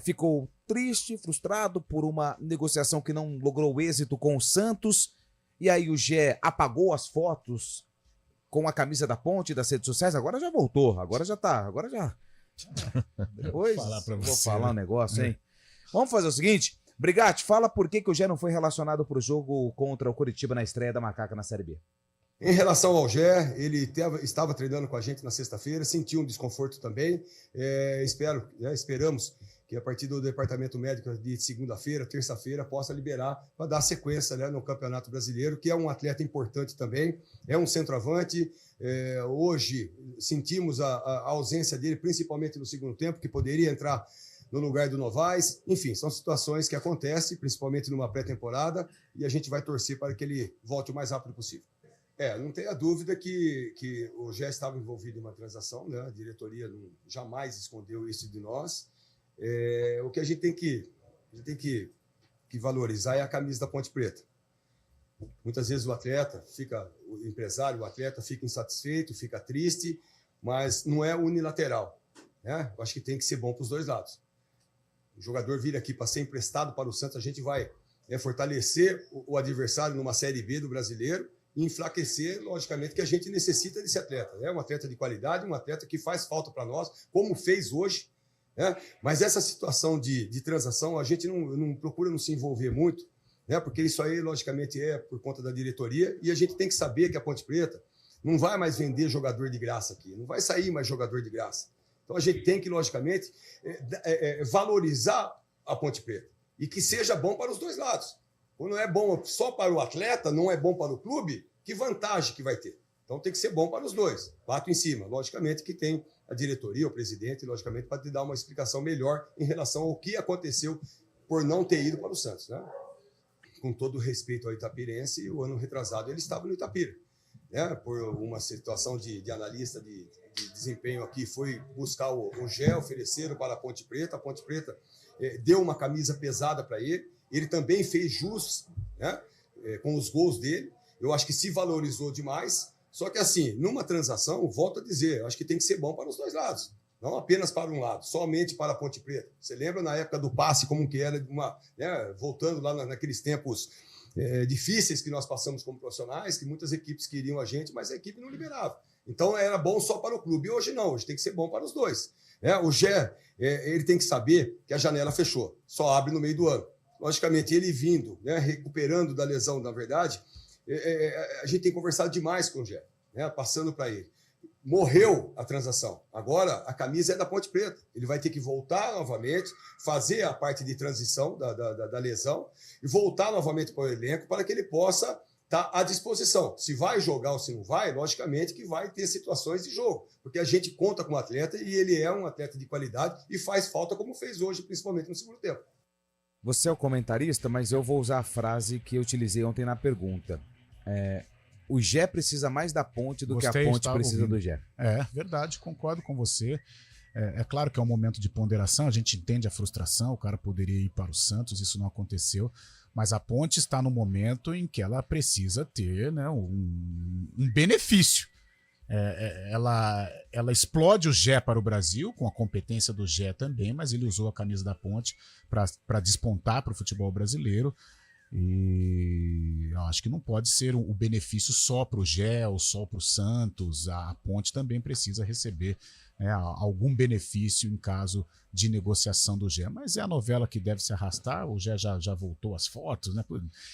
[SPEAKER 4] ficou triste, frustrado por uma negociação que não logrou êxito com o Santos. E aí o Gé apagou as fotos com a camisa da Ponte das redes sociais. Agora já voltou, agora já Depois
[SPEAKER 3] vou
[SPEAKER 4] vou falar um negócio, hein? Vamos fazer o seguinte. Brigatti, fala por que o Gé não foi relacionado para o jogo contra o Coritiba na estreia da Macaca na Série B.
[SPEAKER 12] Em relação ao Gé, ele estava treinando com a gente na sexta-feira, sentiu um desconforto também. Esperamos que a partir do departamento médico de segunda-feira, terça-feira, possa liberar para dar sequência, né, no Campeonato Brasileiro, que é um atleta importante também, é um centroavante. Hoje sentimos a ausência dele, principalmente no segundo tempo, que poderia entrar no lugar do Novaes. Enfim, são situações que acontecem, principalmente numa pré-temporada, e a gente vai torcer para que ele volte o mais rápido possível. Não tenha dúvida que o Gé estava envolvido em uma transação, né? A diretoria jamais escondeu isso de nós. O que a gente tem que valorizar é a camisa da Ponte Preta. Muitas vezes o empresário, o atleta fica insatisfeito, fica triste, mas não é unilateral, né? Eu acho que tem que ser bom para os dois lados. O jogador vir aqui para ser emprestado para o Santos, a gente vai fortalecer o adversário numa Série B do Brasileiro, e enfraquecer, logicamente, que a gente necessita desse atleta. É um atleta de qualidade, um atleta que faz falta para nós, como fez hoje. Né? Mas essa situação de transação, a gente não procura não se envolver muito, né? Porque isso aí, logicamente, é por conta da diretoria, e a gente tem que saber que a Ponte Preta não vai mais vender jogador de graça aqui, não vai sair mais jogador de graça. Então a gente tem que, logicamente, valorizar a Ponte Preta, e que seja bom para os dois lados. Quando não é bom só para o atleta, não é bom para o clube, que vantagem que vai ter? Então tem que ser bom para os dois. Bato em cima. Logicamente que tem a diretoria, o presidente, logicamente, para te dar uma explicação melhor em relação ao que aconteceu por não ter ido para o Santos, né? Com todo o respeito ao itapirense, o ano retrasado ele estava no Itapira, né? Por uma situação de analista de desempenho aqui, foi buscar o Gé, ofereceram para a Ponte Preta deu uma camisa pesada para ele também fez jus, né, com os gols dele. Eu acho que se valorizou demais, só que assim, numa transação, volto a dizer, eu acho que tem que ser bom para os dois lados, não apenas para um lado, somente para a Ponte Preta. Você lembra na época do passe, como que era, voltando lá naqueles tempos difíceis que nós passamos como profissionais, que muitas equipes queriam a gente, mas a equipe não liberava. Então era bom só para o clube, e hoje não, hoje tem que ser bom para os dois. O Gé, ele tem que saber que a janela fechou, só abre no meio do ano. Logicamente, ele vindo, né, recuperando da lesão, na verdade, a gente tem conversado demais com o Gé, né, passando para ele. Morreu a transação. Agora, a camisa é da Ponte Preta. Ele vai ter que voltar novamente, fazer a parte de transição da lesão e voltar novamente para o elenco para que ele possa estar à disposição. Se vai jogar ou se não vai, logicamente que vai ter situações de jogo, porque a gente conta com o atleta e ele é um atleta de qualidade e faz falta como fez hoje, principalmente no segundo tempo.
[SPEAKER 4] Você é o comentarista, mas eu vou usar a frase que eu utilizei ontem na pergunta. O Gé precisa mais da Ponte do que a Ponte precisa do Gé.
[SPEAKER 3] Verdade, concordo com você. É claro que é um momento de ponderação, a gente entende a frustração, o cara poderia ir para o Santos, isso não aconteceu, mas a Ponte está no momento em que ela precisa ter, né, um benefício. Ela explode o Gé para o Brasil, com a competência do Gé também, mas ele usou a camisa da Ponte para despontar para o futebol brasileiro. E eu acho que não pode ser o benefício só para o Gé ou só para o Santos. A Ponte também precisa receber, né, algum benefício em caso de negociação do Gé. Mas é a novela que deve se arrastar. O Gé já voltou às fotos, né?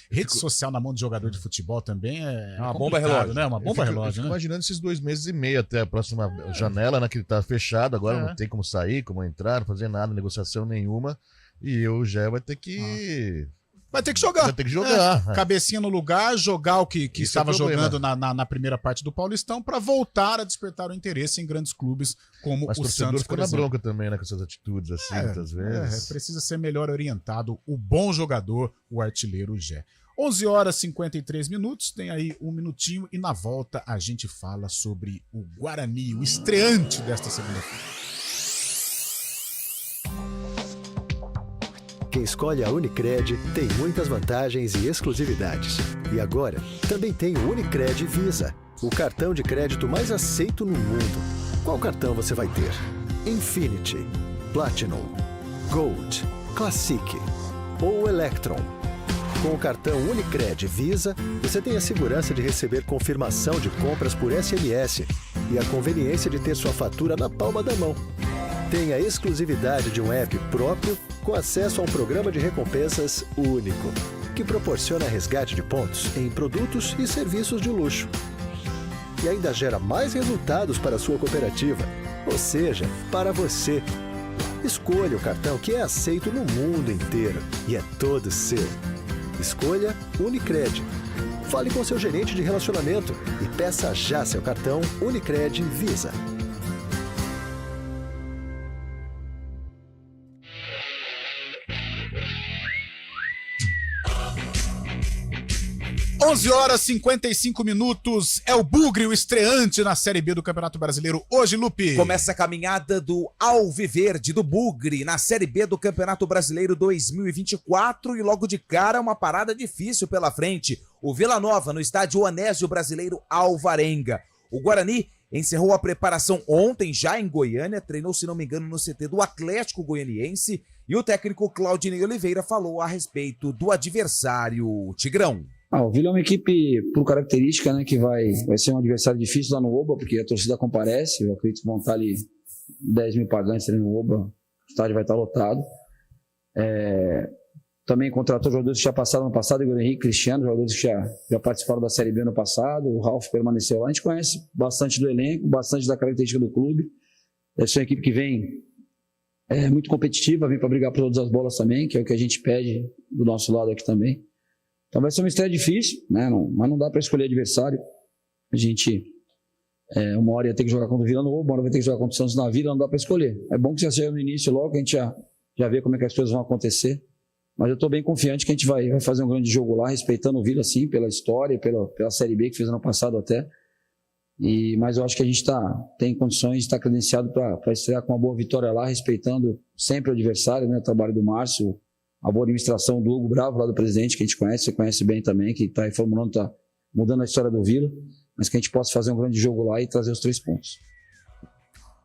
[SPEAKER 3] Rede social na mão de jogador de futebol também é uma bomba relógio, né? Uma bomba relógio, né?
[SPEAKER 6] Imaginando esses 2 meses e meio até a próxima janela, né? Que ele tá fechado, agora não tem como sair, como entrar, não fazer nada, negociação nenhuma. E o Gé vai ter que...
[SPEAKER 3] Vai ter que jogar.
[SPEAKER 6] Vai ter que jogar.
[SPEAKER 3] Cabecinha no lugar, jogar o que estava jogando na primeira parte do Paulistão para voltar a despertar o interesse em grandes clubes como o Santos,
[SPEAKER 6] ficou na bronca também, né, com essas atitudes assim, muitas vezes.
[SPEAKER 3] Precisa ser melhor orientado o bom jogador, o artilheiro Gé. 11h53, tem aí um minutinho e na volta a gente fala sobre o Guarani, o estreante desta segunda-feira.
[SPEAKER 7] Quem escolhe a Unicred tem muitas vantagens e exclusividades. E agora, também tem o Unicred Visa, o cartão de crédito mais aceito no mundo. Qual cartão você vai ter? Infinity, Platinum, Gold, Classic ou Electron? Com o cartão Unicred Visa, você tem a segurança de receber confirmação de compras por SMS e a conveniência de ter sua fatura na palma da mão. Tem a exclusividade de um app próprio com acesso a um programa de recompensas único, que proporciona resgate de pontos em produtos e serviços de luxo. E ainda gera mais resultados para a sua cooperativa, ou seja, para você. Escolha o cartão que é aceito no mundo inteiro e é todo seu. Escolha Unicred. Fale com seu gerente de relacionamento e peça já seu cartão Unicred Visa.
[SPEAKER 3] Horas 55 minutos, é o Bugre, o estreante na Série B do Campeonato Brasileiro. Hoje, Lupe.
[SPEAKER 4] Começa a caminhada do Alviverde, do Bugre, na Série B do Campeonato Brasileiro 2024 e logo de cara uma parada difícil pela frente. O Vila Nova no estádio Anésio Brasileiro Alvarenga. O Guarani encerrou a preparação ontem já em Goiânia, treinou, se não me engano, no CT do Atlético Goianiense e o técnico Claudinei Oliveira falou a respeito do adversário Tigrão.
[SPEAKER 13] O Vila é uma equipe, por característica, né, que vai ser um adversário difícil lá no Oba, porque a torcida comparece. Eu acredito que vão estar ali 10 mil pagantes ali no Oba, o estádio vai estar lotado. Também contratou jogadores que já passaram no passado, Igor Henrique, Cristiano, jogadores que já participaram da Série B no passado. O Ralf permaneceu lá. A gente conhece bastante do elenco, bastante da característica do clube. Deve ser uma equipe que vem muito competitiva, vem para brigar por todas as bolas também, que é o que a gente pede do nosso lado aqui também. Então vai ser uma estreia difícil, né? Mas não dá para escolher adversário. A gente, uma hora ia ter que jogar contra o Vila Nova, uma hora vai ter que jogar contra o Santos na Vila, não dá para escolher. É bom que você chega no início logo, que a gente já vê como é que as coisas vão acontecer. Mas eu estou bem confiante que a gente vai fazer um grande jogo lá, respeitando o Vila, sim, pela história, pela Série B que fez ano passado até. Mas eu acho que a gente tem condições de estar credenciado para estrear com uma boa vitória lá, respeitando sempre o adversário, né? O trabalho do Márcio, a boa administração do Hugo Bravo, lá do presidente, que a gente conhece, você conhece bem também, que está reformulando, está mudando a história do Vila, mas que a gente possa fazer um grande jogo lá e trazer os 3 pontos.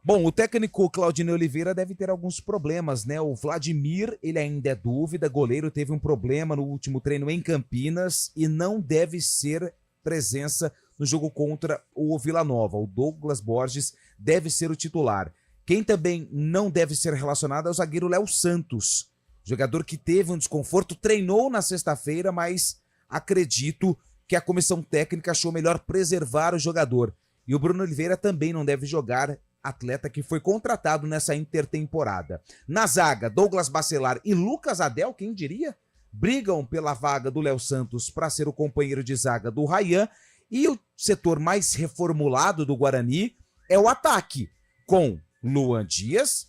[SPEAKER 4] Bom, o técnico Claudinei Oliveira deve ter alguns problemas, né? O Vladimir, ele ainda é dúvida, goleiro teve um problema no último treino em Campinas e não deve ser presença no jogo contra o Vila Nova. O Douglas Borges deve ser o titular. Quem também não deve ser relacionado é o zagueiro Léo Santos, jogador que teve um desconforto, treinou na sexta-feira, mas acredito que a comissão técnica achou melhor preservar o jogador. E o Bruno Oliveira também não deve jogar, atleta que foi contratado nessa intertemporada. Na zaga, Douglas Bacelar e Lucas Adel, quem diria, brigam pela vaga do Léo Santos para ser o companheiro de zaga do Ryan. E o setor mais reformulado do Guarani é o ataque, com Luan Dias.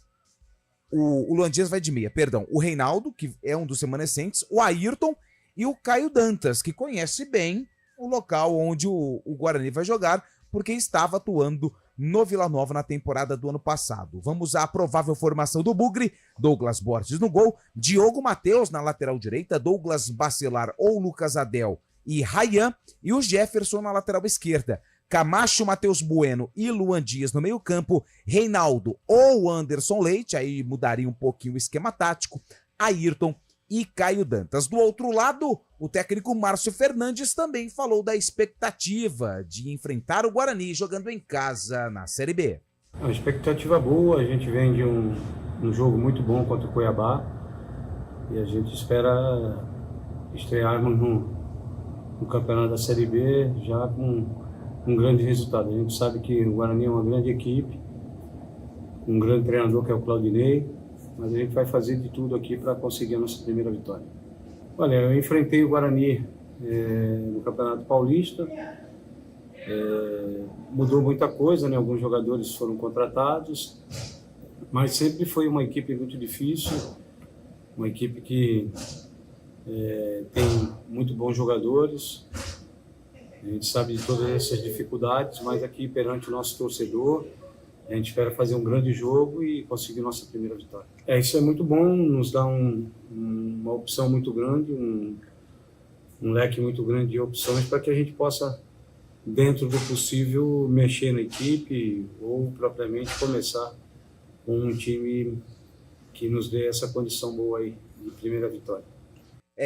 [SPEAKER 4] O Luan Dias vai de meia, perdão. O Reinaldo, que é um dos remanescentes, o Ayrton e o Caio Dantas, que conhece bem o local onde o Guarani vai jogar, porque estava atuando no Vila Nova na temporada do ano passado. Vamos à provável formação do Bugre. Douglas Borges no gol, Diogo Matheus na lateral direita, Douglas Bacelar ou Lucas Adel e Ryan, e o Jefferson na lateral esquerda. Camacho, Matheus Bueno e Luan Dias no meio-campo, Reinaldo ou Anderson Leite, aí mudaria um pouquinho o esquema tático, Ayrton e Caio Dantas. Do outro lado, o técnico Márcio Fernandes também falou da expectativa de enfrentar o Guarani jogando em casa na Série B.
[SPEAKER 14] Uma expectativa boa, a gente vem de um jogo muito bom contra o Cuiabá e a gente espera estrearmos no campeonato da Série B já com um grande resultado. A gente sabe que o Guarani é uma grande equipe, um grande treinador que é o Claudinei, mas a gente vai fazer de tudo aqui para conseguir a nossa primeira vitória. Olha, eu enfrentei o Guarani no Campeonato Paulista, mudou muita coisa, né? Alguns jogadores foram contratados, mas sempre foi uma equipe muito difícil, uma equipe que tem muito bons jogadores. A gente sabe de todas essas dificuldades, mas aqui perante o nosso torcedor, a gente espera fazer um grande jogo e conseguir nossa primeira vitória. Isso é muito bom, nos dá uma opção muito grande, um leque muito grande de opções para que a gente possa, dentro do possível, mexer na equipe ou propriamente começar com um time que nos dê essa condição boa aí de primeira vitória.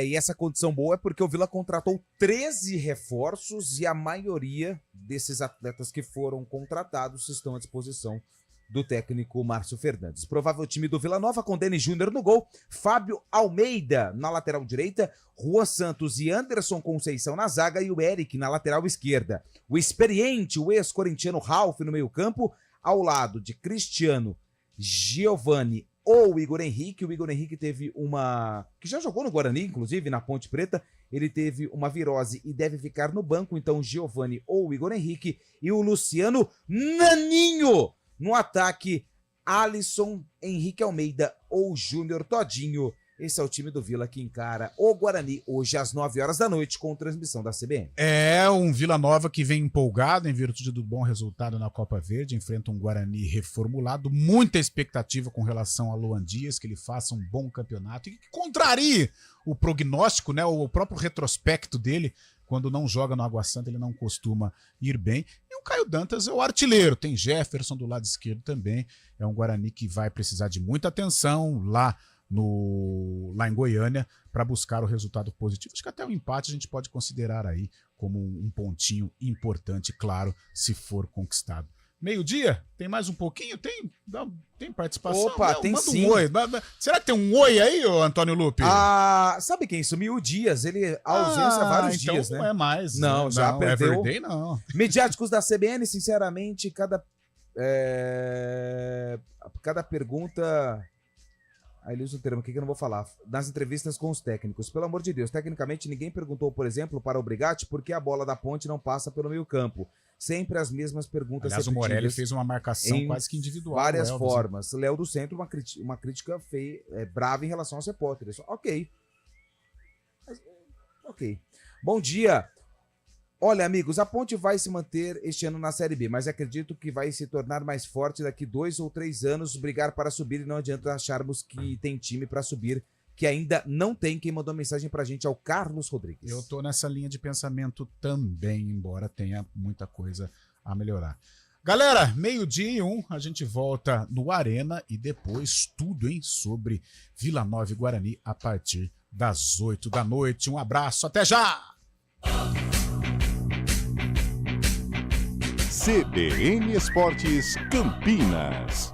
[SPEAKER 4] E essa condição boa é porque o Vila contratou 13 reforços e a maioria desses atletas que foram contratados estão à disposição do técnico Márcio Fernandes. Provável time do Vila Nova com Denis Júnior no gol, Fábio Almeida na lateral direita, Juan Santos e Anderson Conceição na zaga e o Eric na lateral esquerda. O experiente, o ex-corintiano Ralf no meio-campo, ao lado de Cristiano, Giovani ou Igor Henrique. O Igor Henrique teve que já jogou no Guarani, inclusive, na Ponte Preta. Ele teve uma virose e deve ficar no banco. Então, Giovani ou Igor Henrique. E o Luciano Naninho no ataque. Alisson, Henrique Almeida ou Júnior Todinho. Esse é o time do Vila que encara o Guarani hoje às 9 horas da noite com transmissão da CBN.
[SPEAKER 3] É um Vila Nova que vem empolgado em virtude do bom resultado na Copa Verde, enfrenta um Guarani reformulado, muita expectativa com relação a Luan Dias, que ele faça um bom campeonato e que contrarie o prognóstico, né, o próprio retrospecto dele. Quando não joga no Água Santa, ele não costuma ir bem. E o Caio Dantas é o artilheiro. Tem Jefferson do lado esquerdo também. É um Guarani que vai precisar de muita atenção lá em Goiânia para buscar o resultado positivo. Acho que até o empate a gente pode considerar aí como um pontinho importante, claro, se for conquistado. Meio-dia? Tem mais um pouquinho? Tem participação?
[SPEAKER 4] Opa,
[SPEAKER 3] não,
[SPEAKER 4] tem
[SPEAKER 3] manda
[SPEAKER 4] sim.
[SPEAKER 3] Um oi. Será que tem um oi aí, ô Antônio Lupe?
[SPEAKER 4] Sabe quem sumiu? O Dias. Ele ausência há vários
[SPEAKER 3] então
[SPEAKER 4] dias, né?
[SPEAKER 3] Não é mais.
[SPEAKER 4] Não, já perdeu.
[SPEAKER 3] Everyday, não.
[SPEAKER 4] Midiáticos da CBN, sinceramente, cada pergunta... Aí ele usa o termo aqui que eu não vou falar. Nas entrevistas com os técnicos. Pelo amor de Deus, tecnicamente ninguém perguntou, por exemplo, para o Brigatti por que a bola da Ponte não passa pelo meio campo. Sempre as mesmas perguntas.
[SPEAKER 3] Aliás, o Morelli fez uma marcação quase que individual.
[SPEAKER 4] Várias formas. Léo do Centro, uma crítica feia, brava em relação aos repórteres. Ok. Bom dia. Olha, amigos, a Ponte vai se manter este ano na Série B, mas acredito que vai se tornar mais forte daqui 2 ou 3 anos, brigar para subir, e não adianta acharmos que tem time para subir, que ainda não tem. Quem mandou mensagem pra gente é o Carlos Rodrigues.
[SPEAKER 3] Eu tô nessa linha de pensamento também, embora tenha muita coisa a melhorar. Galera, 12:01, a gente volta no Arena e depois tudo, sobre Vila Nova e Guarani a partir das 8 da noite. Um abraço, até já!
[SPEAKER 2] CBN Esportes Campinas.